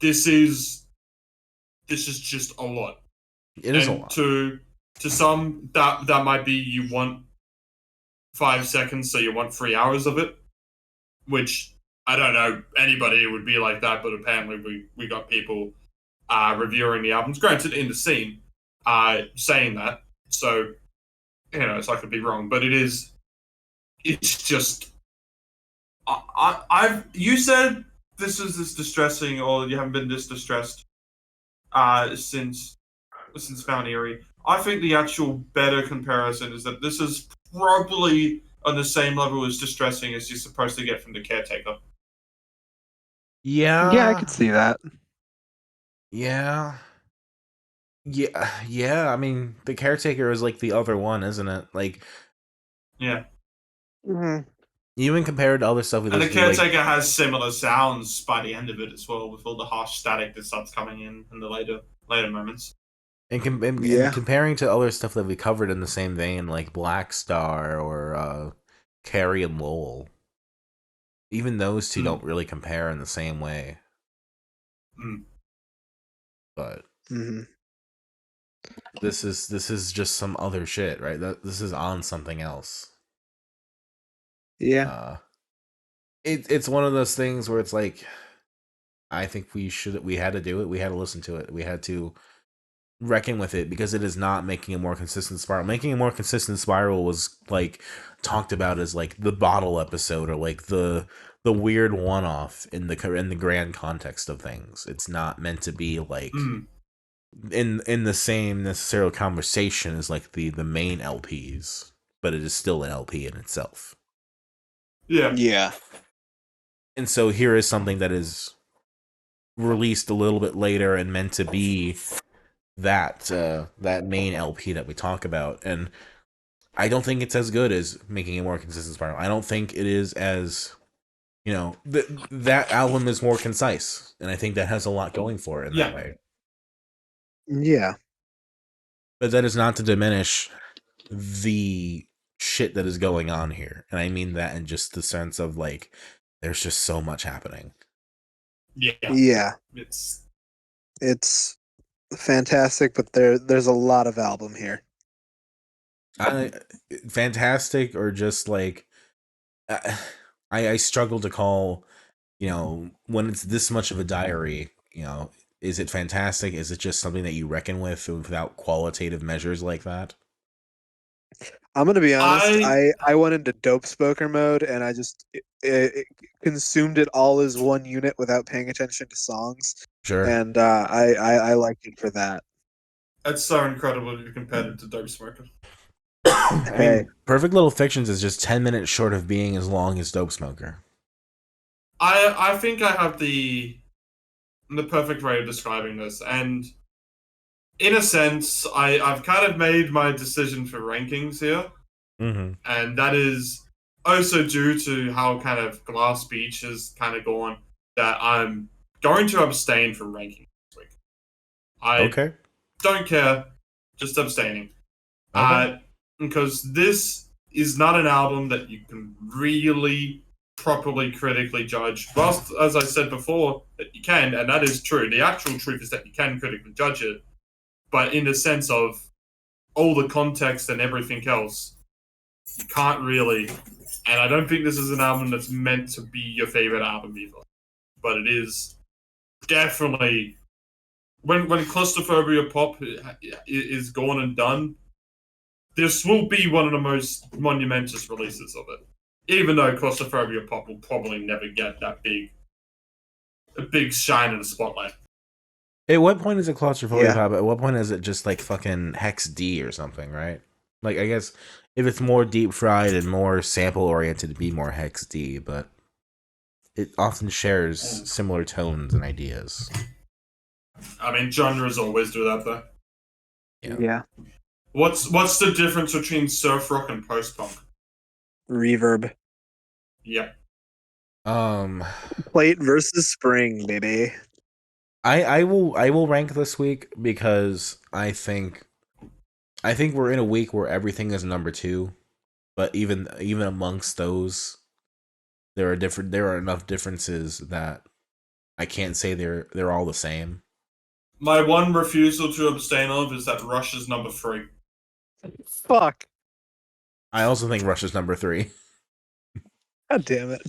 this is just a lot. It is a lot. To some, that might be you want 5 seconds, so you want 3 hours of it, which I don't know anybody would be like that, but apparently we got people reviewing the albums. Granted, in the scene, saying that, so so I could be wrong, but it's just. You said this is this distressing, or you haven't been this distressed since Found Eerie. I think the actual better comparison is that this is probably on the same level as distressing as you're supposed to get from the Caretaker. Yeah, I could see that. Yeah. Yeah. I mean, the Caretaker is like the other one, isn't it? Like, Yeah. Mm-hmm. even compared to other stuff we And the listen to, like, Caretaker has similar sounds by the end of it as well, with all the harsh static that starts coming in the later moments. and comparing to other stuff that we covered in the same vein, like Black Star or Carrie and Lowell, even those two don't really compare in the same way. Mm. But Mm-hmm. this is just some other shit, right? This is on something else. Yeah. It's one of those things where it's like, I think we had to do it. We had to listen to it. We had to reckon with it because it is not making a more consistent spiral. Making a more consistent spiral was like talked about as like the bottle episode or like the weird one-off in the grand context of things. It's not meant to be like in the same necessarily conversation as like the main LPs, but it is still an LP in itself. Yeah. And so here is something that is released a little bit later and meant to be that main LP that we talk about. And I don't think it's as good as making a more consistent spiral. I don't think it is as, that album is more concise, and I think that has a lot going for it in that way. Yeah. But that is not to diminish the shit that is going on here. And I mean that in just the sense of like, there's just so much happening. Yeah. Yeah. It's fantastic, but there's a lot of album here. Fantastic, or just like I I struggle to call, when it's this much of a diary, is it fantastic? Is it just something that you reckon with without qualitative measures like that? I'm gonna be honest. I I went into dope spoker mode and I just it consumed it all as one unit without paying attention to songs, Sure. and I liked it for that. That's so incredible to be compared to Dope Smoker. I Hey. mean, Perfect Little Fictions is just 10 minutes short of being as long as Dope Smoker. I think I have the perfect way of describing this, and in a sense, I've kind of made my decision for rankings here, Mm-hmm. and that is also due to how kind of Glass Beach has kind of gone, that I'm going to abstain from ranking this week. I Okay. don't care, just abstaining. Okay. Because this is not an album that you can really properly critically judge. Whilst, as I said before, that you can, and that is true. The actual truth is that you can critically judge it, but in the sense of all the context and everything else, you can't really. And I don't think this is an album that's meant to be your favorite album either. But it is definitely when Claustrophobia Pop is gone and done, this will be one of the most monumentous releases of it. Even though Claustrophobia Pop will probably never get that big shine in the spotlight. At what point is it claustrophobia Yeah. pop? At what point is it just like fucking Hex D or something, right? Like, I guess if it's more deep fried and more sample oriented, it'd be more Hex D, but it often shares similar tones and ideas. I mean, genres always do that, though. Yeah. What's the difference between surf rock and post punk? Reverb. Yep. Plate versus spring, baby. I will rank this week because I think we're in a week where everything is number 2, but even amongst those, there are enough differences that I can't say they're all the same. My one refusal to abstain of is that Rush is number 3. Fuck. I also think Rush is number 3. God damn it.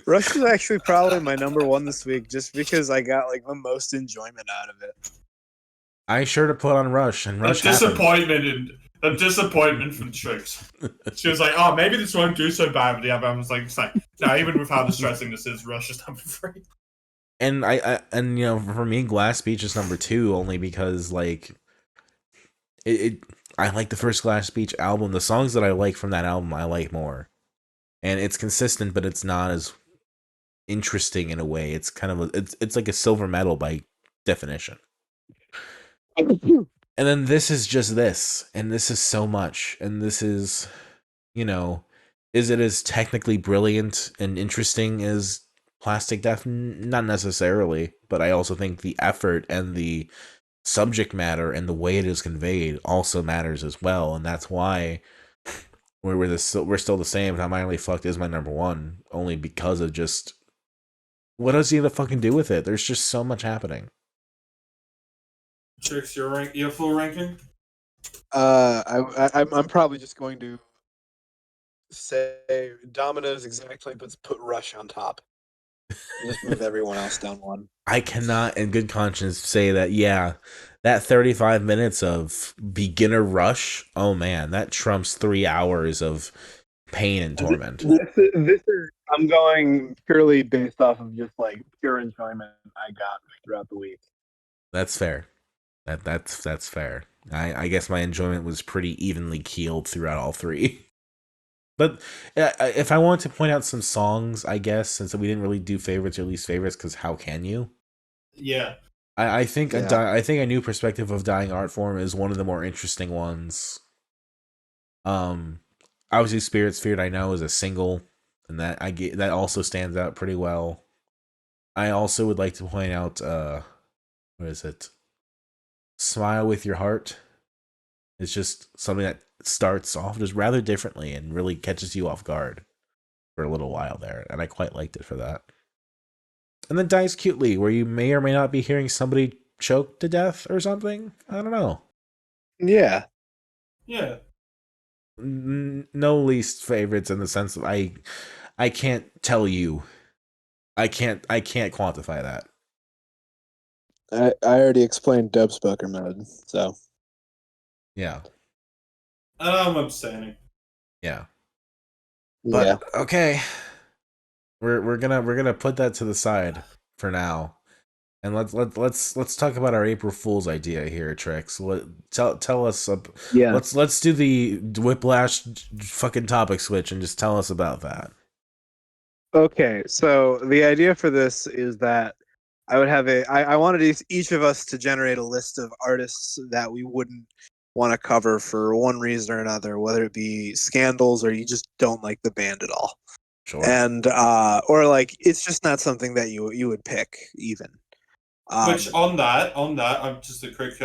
Rush is actually probably my number 1 this week, just because I got like the most enjoyment out of it. I sure to put on Rush, and Rush happened. The disappointment from Trix. She was like, "Oh, maybe this won't do so bad." But the other one was like, "No, even with how distressing this is, Rush is number 3." And for me, Glass Beach is number 2 only because like I like the first Glass Beach album. The songs that I like from that album, I like more, and it's consistent, but it's not as interesting in a way. It's kind of it's like a silver medal by definition. And then this is just this, and this is so much, and this is, is it as technically brilliant and interesting as Plastic Death? Not necessarily, but I also think the effort and the subject matter and the way it is conveyed also matters as well, and that's why we're still the same. How Minorly Fucked is my number 1, only because of just what else do you have to fucking do with it? There's just so much happening. Trix, your full ranking? I'm probably just going to say Domino's exactly, but put Rush on top. Just move everyone else down 1. I cannot, in good conscience, say that, that 35 minutes of beginner Rush, oh man, that trumps 3 hours of pain and torment. This is I'm going purely based off of just like pure enjoyment I got throughout the week. That's fair. That's fair. I guess my enjoyment was pretty evenly keeled throughout all 3. But if I want to point out some songs, I guess, since we didn't really do favorites or least favorites, because how can you? Yeah. I think Yeah. I think A New Perspective of Dying Art Form is one of the more interesting ones. Obviously, Spirit Sphered I know is a single, and that also stands out pretty well. I also would like to point out what is it? Smile with Your Heart. It's just something that starts off just rather differently and really catches you off guard for a little while there, and I quite liked it for that. And then Dies Cutely, where you may or may not be hearing somebody choked to death or something. I don't know. Yeah. Yeah. No least favorites in the sense of I can't tell you. I can't quantify that. I already explained Dubspoker mode, so Yeah. And I'm abstaining. Yeah. But yeah. okay. We're gonna put that to the side for now. And let's talk about our April Fool's idea here, Trix. Tell us Yeah. let's do the Whiplash fucking topic switch and just tell us about that. Okay, so the idea for this is that I would have I wanted each of us to generate a list of artists that we wouldn't want to cover for one reason or another, whether it be scandals or you just don't like the band at all. Sure. And or like it's just not something that you would pick even. Which on that, I'm just a quick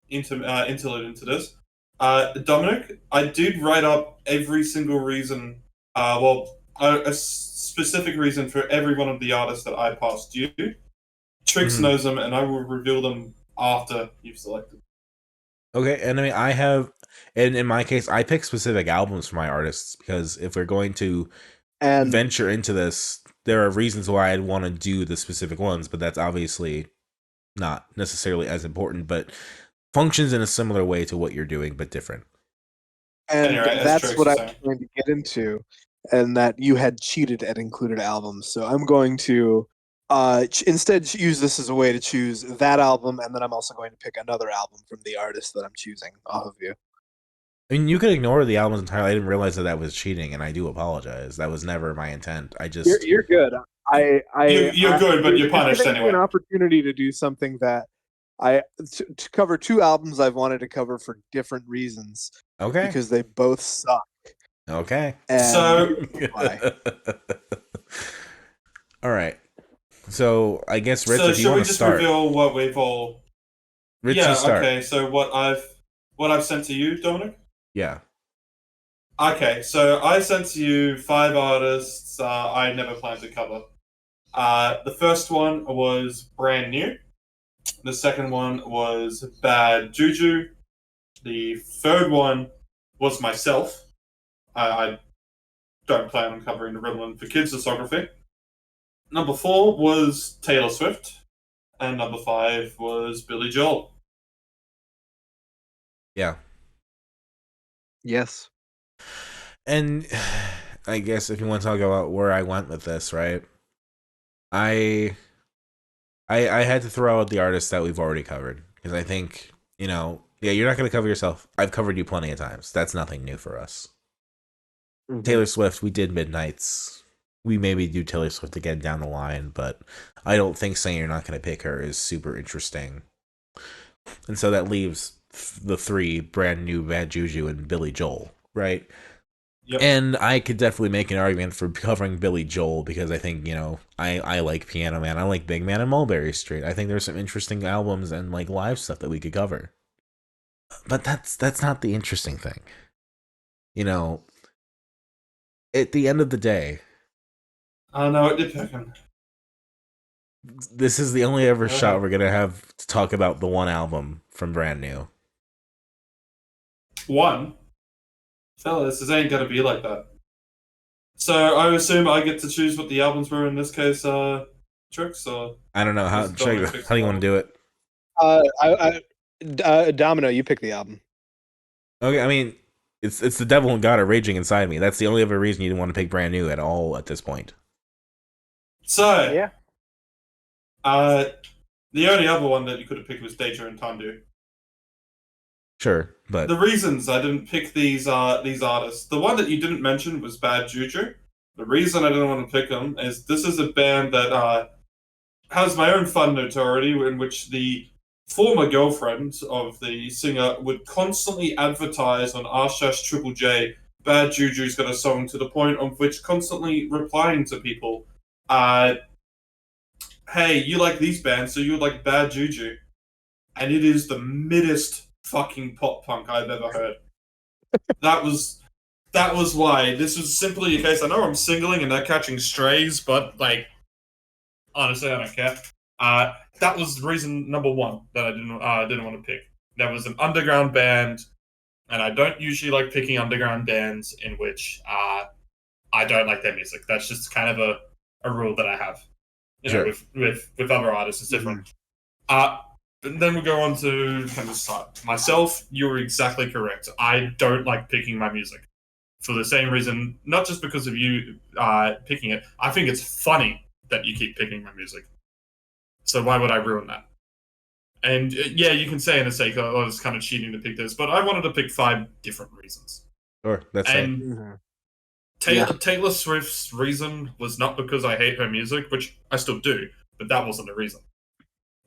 interlude into this. Dominic, I did write up every single reason. A specific reason for every one of the artists that I passed you. Trix knows them, and I will reveal them after you've selected. Okay, and I mean, I have, and in my case, I pick specific albums for my artists because if we're going to venture into this, there are reasons why I'd want to do the specific ones, but that's obviously not necessarily as important, but functions in a similar way to what you're doing, but different. And Anyway, that's what I was trying to get into, and that you had cheated at included albums. So I'm going to instead use this as a way to choose that album, and then I'm also going to pick another album from the artist that I'm choosing off of you. I mean, you could ignore the albums entirely. I didn't realize that was cheating, and I do apologize. That was never my intent. I just You're good. You're good, but you're punished giving you anyway. an opportunity to do something that to cover two albums I've wanted to cover for different reasons. Okay. Because they both suck. Okay. And So all right. So I guess Ritz, so if you should we want to just start, reveal what we've all? Ritz, you Yeah. start. Okay. So what I've sent to you, Dominic. Yeah. Okay, so I sent to you 5 artists I never planned to cover. The first one was Brand New. The second one was Bad Juju. The third one was myself. I don't plan on covering the Ritalin for Kids discography. Number 4 was Taylor Swift. And number 5 was Billy Joel. Yeah. yes. And I guess if you want to talk about where I went with this, right? I had to throw out the artists that we've already covered because I think, you're not going to cover yourself. I've covered you plenty of times. That's nothing new for us. Mm-hmm. Taylor Swift, we did Midnights. We maybe do Taylor Swift again down the line, but I don't think saying you're not going to pick her is super interesting. And so that leaves the 3, Brand New, Bad Juju, and Billy Joel, right? Yep. And I could definitely make an argument for covering Billy Joel because I think, I like Piano Man. I like Big Man and Mulberry Street. I think there's some interesting albums and like live stuff that we could cover. But that's not the interesting thing. At the end of the day, I know it did pick him. this is the only ever shot we're going to have to talk about the one album from Brand New. One? Fellas, this ain't gonna be like that. So I assume I get to choose what the albums were in this case, Trix, or I don't know. How do you want to do it? Domino, you pick the album. Okay, I mean, it's the devil and God are raging inside me. That's the only other reason you didn't want to pick Brand New at all at this point. So Yeah. The only other one that you could have picked was Deja and Tandu. Sure, but The reasons I didn't pick these artists, the one that you didn't mention was Bad Juju. The reason I didn't want to pick them is this is a band that has my own fun notoriety in which the former girlfriend of the singer would constantly advertise on r// Triple J, Bad Juju's got a song, to the point of which constantly replying to people, hey, you like these bands, so you would like Bad Juju. And it is the middest fucking pop punk I've ever heard. That was why. This was simply a case, I know I'm singling and not catching strays, but, like, honestly, I don't care. That was reason number one that I didn't want to pick. There was an underground band, and I don't usually like picking underground bands in which I don't like their music. That's just kind of a rule that I have. You know, with other artists, it's different. And then we go on to kind of start. Myself, you were exactly correct. I don't like picking my music for the same reason, not just because of you picking it. I think it's funny that you keep picking my music. So why would I ruin that? And yeah, you can say in a sake, oh, it's kind of cheating to pick this, but I wanted to pick 5 different reasons. Sure, that's and Taylor Swift's reason was not because I hate her music, which I still do, but that wasn't the reason.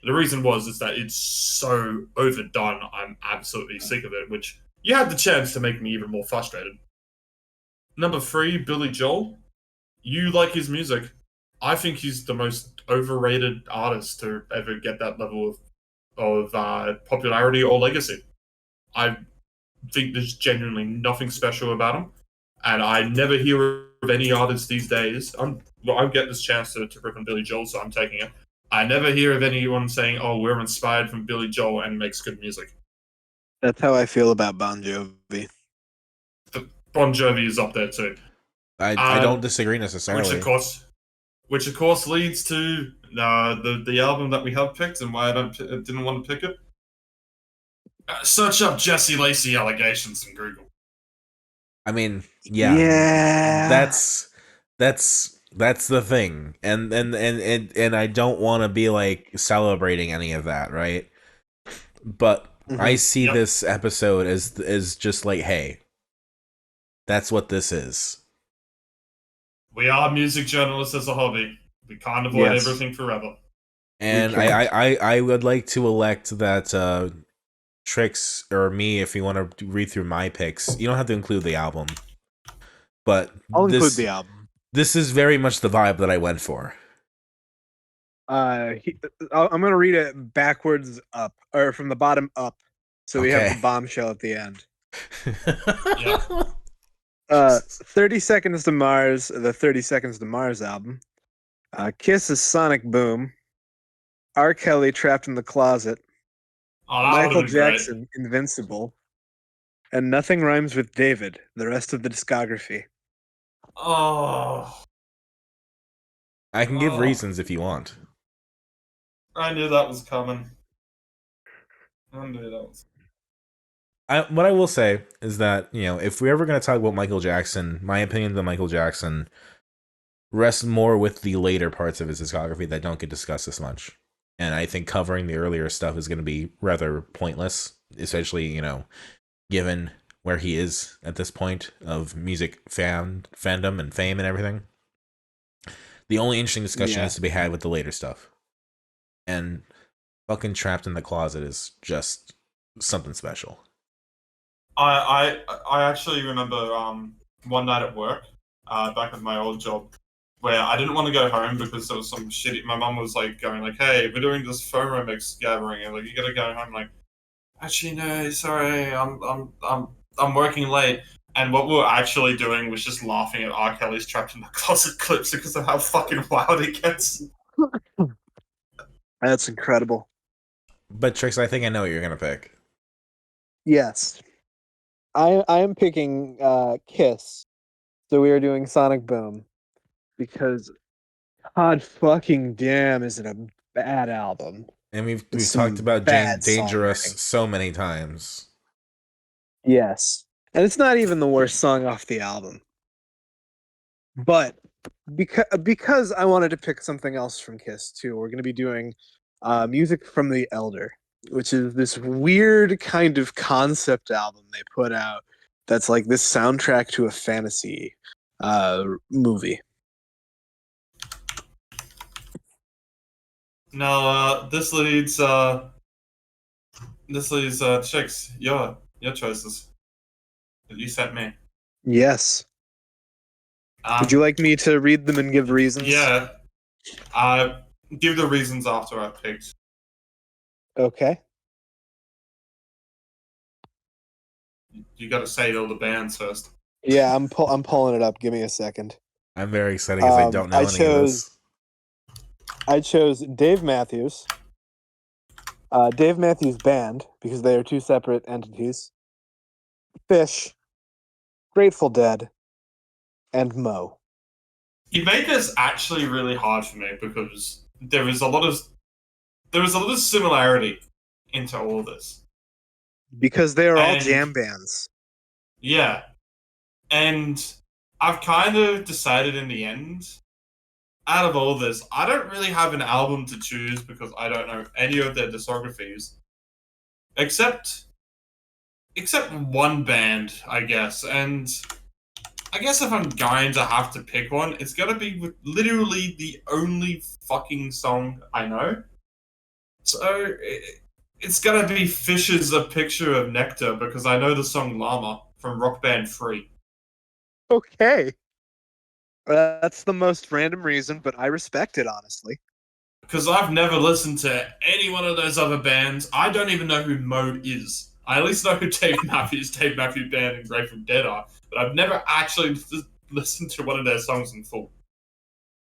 The reason is that it's so overdone, I'm absolutely sick of it, which you had the chance to make me even more frustrated. Number 3, Billy Joel. You like his music. I think he's the most overrated artist to ever get that level of popularity or legacy. I think there's genuinely nothing special about him, and I never hear of any artist these days. I'm getting this chance to rip on Billy Joel, so I'm taking it. I never hear of anyone saying, "Oh, we're inspired from Billy Joel and makes good music." That's how I feel about Bon Jovi. Bon Jovi is up there too. I don't disagree necessarily. Which of course leads to the album that we have picked and why I didn't want to pick it. Search up Jesse Lacey allegations in Google. I mean, yeah. That's the thing, and I don't want to be like celebrating any of that, right? But I see this episode as just like, hey, that's what this is. We are music journalists as a hobby. We can't avoid everything forever. And I would like to elect that Trix or me, if you want to read through my picks, you don't have to include the album. But I'll include the album. This is very much the vibe that I went for. I'm going to read it backwards up, or from the bottom up. So we have the bombshell at the end. 30 Seconds to Mars, the 30 Seconds to Mars album. Kiss's Sonic Boom. R. Kelly, Trapped in the Closet. Michael Jackson, Invincible. And Nothing Rhymes with David, the rest of the discography. Oh. I can give reasons if you want. I knew that was coming. What I will say is that, you know, if we're ever going to talk about Michael Jackson, my opinion of Michael Jackson rests more with the later parts of his discography that don't get discussed as much. And I think covering the earlier stuff is going to be rather pointless, especially, you know, given where he is at this point of music fandom and fame and everything. The only interesting discussion has to be had with the later stuff. And fucking Trapped in the Closet is just something special. I actually remember one night at work, back at my old job, where I didn't want to go home because there was some shitty. My mum was like going like, "Hey, we're doing this FOMO mix gathering, and like you gotta go home." I'm like, actually, no, sorry, I'm working late. And what we were actually doing was just laughing at R. Kelly's Trapped in the Closet clips because of how fucking wild it gets. That's incredible. But Trix, I think I know what you're gonna pick. Yes. I am picking Kiss. So we are doing Sonic Boom. Because god fucking damn is it a bad album. And we've talked about Dangerous so many times. Yes. And it's not even the worst song off the album. But because I wanted to pick something else from Kiss too, we're going to be doing music from The Elder, which is this weird kind of concept album they put out that's like this soundtrack to a fantasy movie. Now, this leads Chicks, your choices that you sent me. Yes. Would you like me to read them and give reasons? Yeah. Give the reasons after I picked. Okay. You got to say all the bands first. Yeah, I'm pulling it up. Give me a second. I'm very excited because I don't know any of this. I chose Dave Matthews, Dave Matthews Band, because they are two separate entities, Fish, Grateful Dead, and Mo. You made this actually really hard for me because there is a lot of similarity into all of this. Because they are all And- jam bands. Yeah. And I've kind of decided in the end, out of all this, I don't really have an album to choose because I don't know any of their discographies. Except one band, I guess. And I guess if I'm going to have to pick one, it's gonna be with literally the only fucking song I know. So it's gonna be Fish's A Picture of Nectar because I know the song Llama from Rock Band 3. Okay. That's the most random reason, but I respect it, honestly. Because I've never listened to any one of those other bands. I don't even know who Mode is. I at least know who Dave Matthews Band, and Grateful Dead are, but I've never actually listened to one of their songs in full.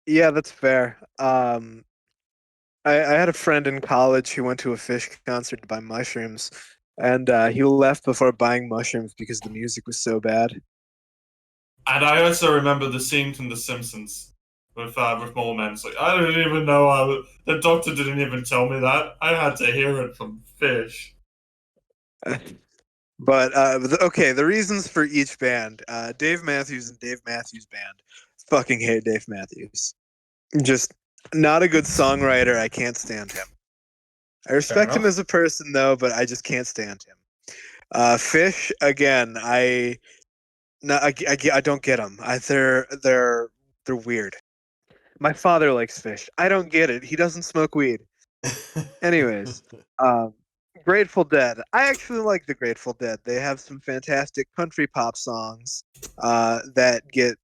Yeah, that's fair. I had a friend in college who went to a Fish concert to buy mushrooms, and he left before buying mushrooms because the music was so bad. And I also remember the scene from The Simpsons with Moleman. It's like, I don't even know. The doctor didn't even tell me that. I had to hear it from Fish. But okay, the reasons for each band: Dave Matthews and Dave Matthews Band. Fucking hate Dave Matthews. Just not a good songwriter. I can't stand him. I respect him as a person, though, but I just can't stand him. Fish, again, I don't get them. They're weird. My father likes Fish. I don't get it. He doesn't smoke weed. Anyways, Grateful Dead. I actually like the Grateful Dead. They have some fantastic country pop songs that get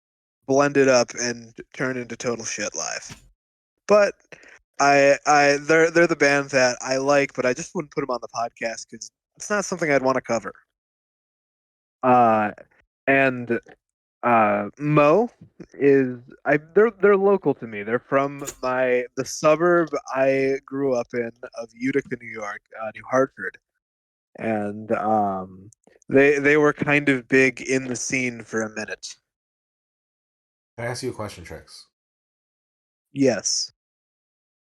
blended up and turned into total shit live. But they're the band that I like, but I just wouldn't put them on the podcast because it's not something I'd want to cover. And Mo is they're local to me. They're from the suburb I grew up in of Utica, New York, New Hartford, and they were kind of big in the scene for a minute. Can I ask you a question, Trix? Yes.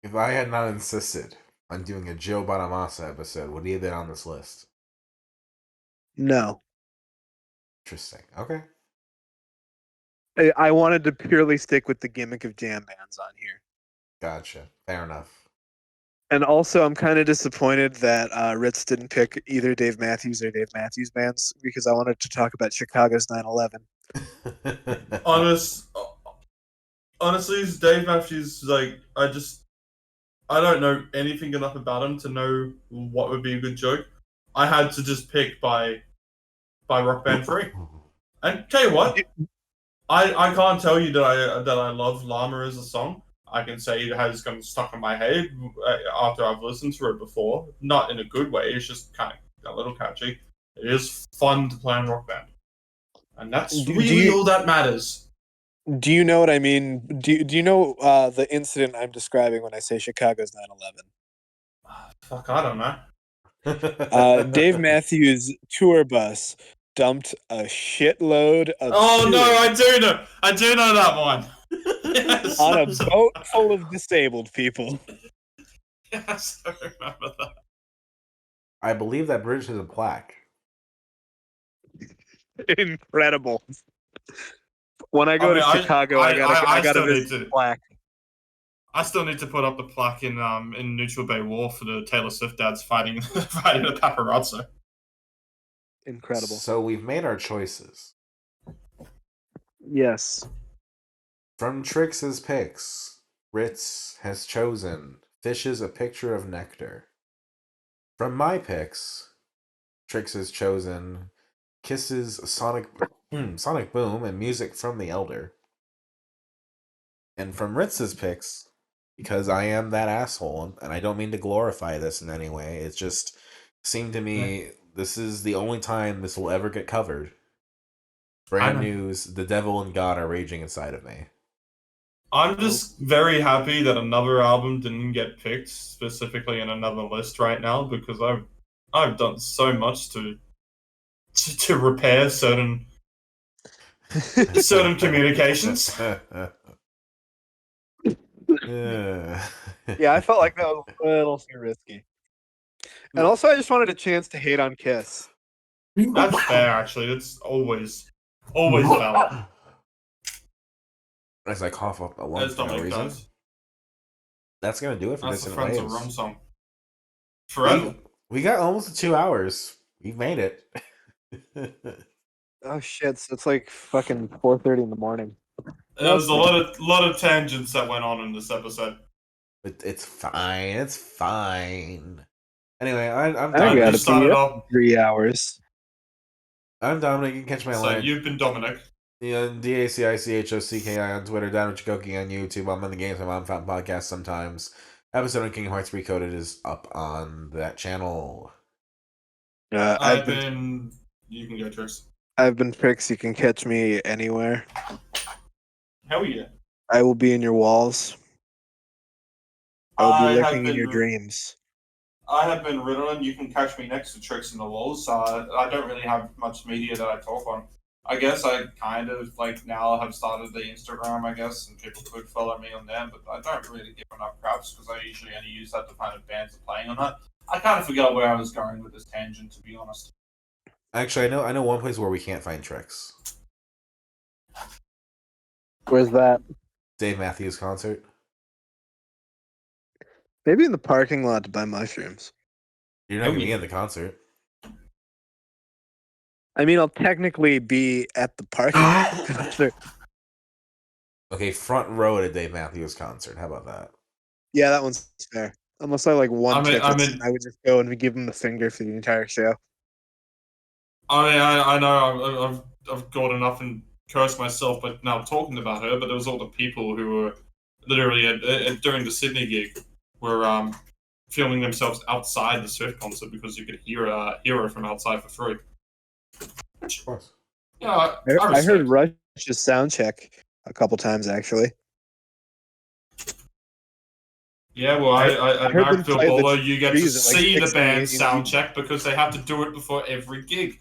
If I had not insisted on doing a Joe Bonamassa episode, would he have been on this list? No. Interesting. Okay. I wanted to purely stick with the gimmick of jam bands on here. Gotcha. Fair enough. And also, I'm kind of disappointed that Ritz didn't pick either Dave Matthews or Dave Matthews Bands because I wanted to talk about Chicago's 9/11. Honestly, Dave Matthews, like, I don't know anything enough about him to know what would be a good joke. I had to just pick by Rock Band 3. And tell you what, I can't tell you that I love Llama as a song. I can say it has come stuck in my head after I've listened to it before. Not in a good way, it's just kind of a little catchy. It is fun to play on Rock Band. And that's really all that matters. Do you know what I mean? Do you know the incident I'm describing when I say Chicago's 9/11? Fuck, I don't know. Dave Matthews' tour bus dumped a shitload of no, I do know that one. Yes, on a boat full of disabled people. Yes, I remember that. I believe that bridge has a plaque. Incredible. When I go to Chicago, I gotta visit the plaque. I still need to put up the plaque in Neutral Bay War for the Taylor Swift dads fighting the paparazzo. Incredible. So we've made our choices. Yes. From Trix's picks, Ritz has chosen Fish's A Picture of Nectar. From my picks, Trix has chosen Kiss's Sonic Boom and Music from the Elder. And from Ritz's picks, because I am that asshole, and I don't mean to glorify this in any way, it just seemed to me this is the only time this will ever get covered. Brand News, The Devil and God Are Raging Inside of Me. I'm just very happy that another album didn't get picked specifically in another list right now because I've done so much to repair certain communications. Yeah, I felt like that was a little too risky. And also, I just wanted a chance to hate on Kiss. That's fair, actually. It's always valid. As I cough up a lung As for no Dominic reason. does. That's gonna do it for That's the Dissonant Friends of Waves. Rum song. Forever. We got almost 2 hours. We've made it. Oh shit! So it's like fucking 4:30 in the morning. There was a lot of tangents that went on in this episode. It's fine. It's fine. Anyway, I'm I Dominic. gotta You started be off. up in 3 hours. I'm Dominic. You can catch my So line. you've been Dominic. Yeah, DACICHOCKI on Twitter, Down with Chikoki on YouTube. I'm on the Games My Mom Found podcast sometimes. Episode of Kingdom Hearts Recoded is up on that channel. I've been. You can go, Trix. I've been Trix. You can catch me anywhere. Hell yeah. I will be in your walls. I will I be have lurking in your been- dreams. I have been Ritalin. You can catch me next to Tricks in the Walls. I don't really have much media that I talk on. I guess I kind of like now have started the Instagram, I guess, and people could follow me on there, but I don't really give enough craps because I usually only use that to find if bands are playing on that. I kind of forgot where I was going with this tangent, to be honest. Actually, I know one place where we can't find tricks. Where's that? Dave Matthews concert. Maybe in the parking lot to buy mushrooms. You're not Oh, gonna be yeah. in the concert. I mean, I'll technically be at the parking lot. Okay, front row at a Dave Matthews concert. How about that? Yeah, that one's fair. Unless I like one ticket, I mean- I would just go and give him the finger for the entire show. I mean, I know I've got enough and cursed myself, but now talking about her. But there was all the people who were literally during the Sydney gig were filming themselves outside the Swift concert because you could hear her from outside for free. Of course. Yeah, I heard Rush's sound check a couple times actually. Yeah, well, I I heard them Markville play the Bowler, you get to trees at, like, see the 6 band a.m. sound check because they have to do it before every gig.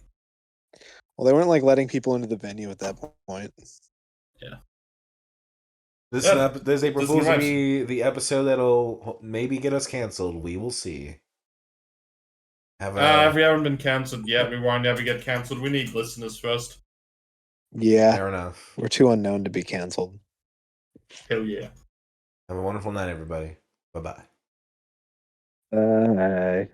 Well, they weren't like letting people into the venue at that point. This Yeah, this April Dissonant Fool's will Waves. be the episode that'll maybe get us canceled. We will see. If we haven't been cancelled yet, we won't ever get cancelled. We need listeners first. Yeah, Fair enough. we're too unknown to be canceled. Hell yeah. Have a wonderful night, everybody. Bye bye. Bye.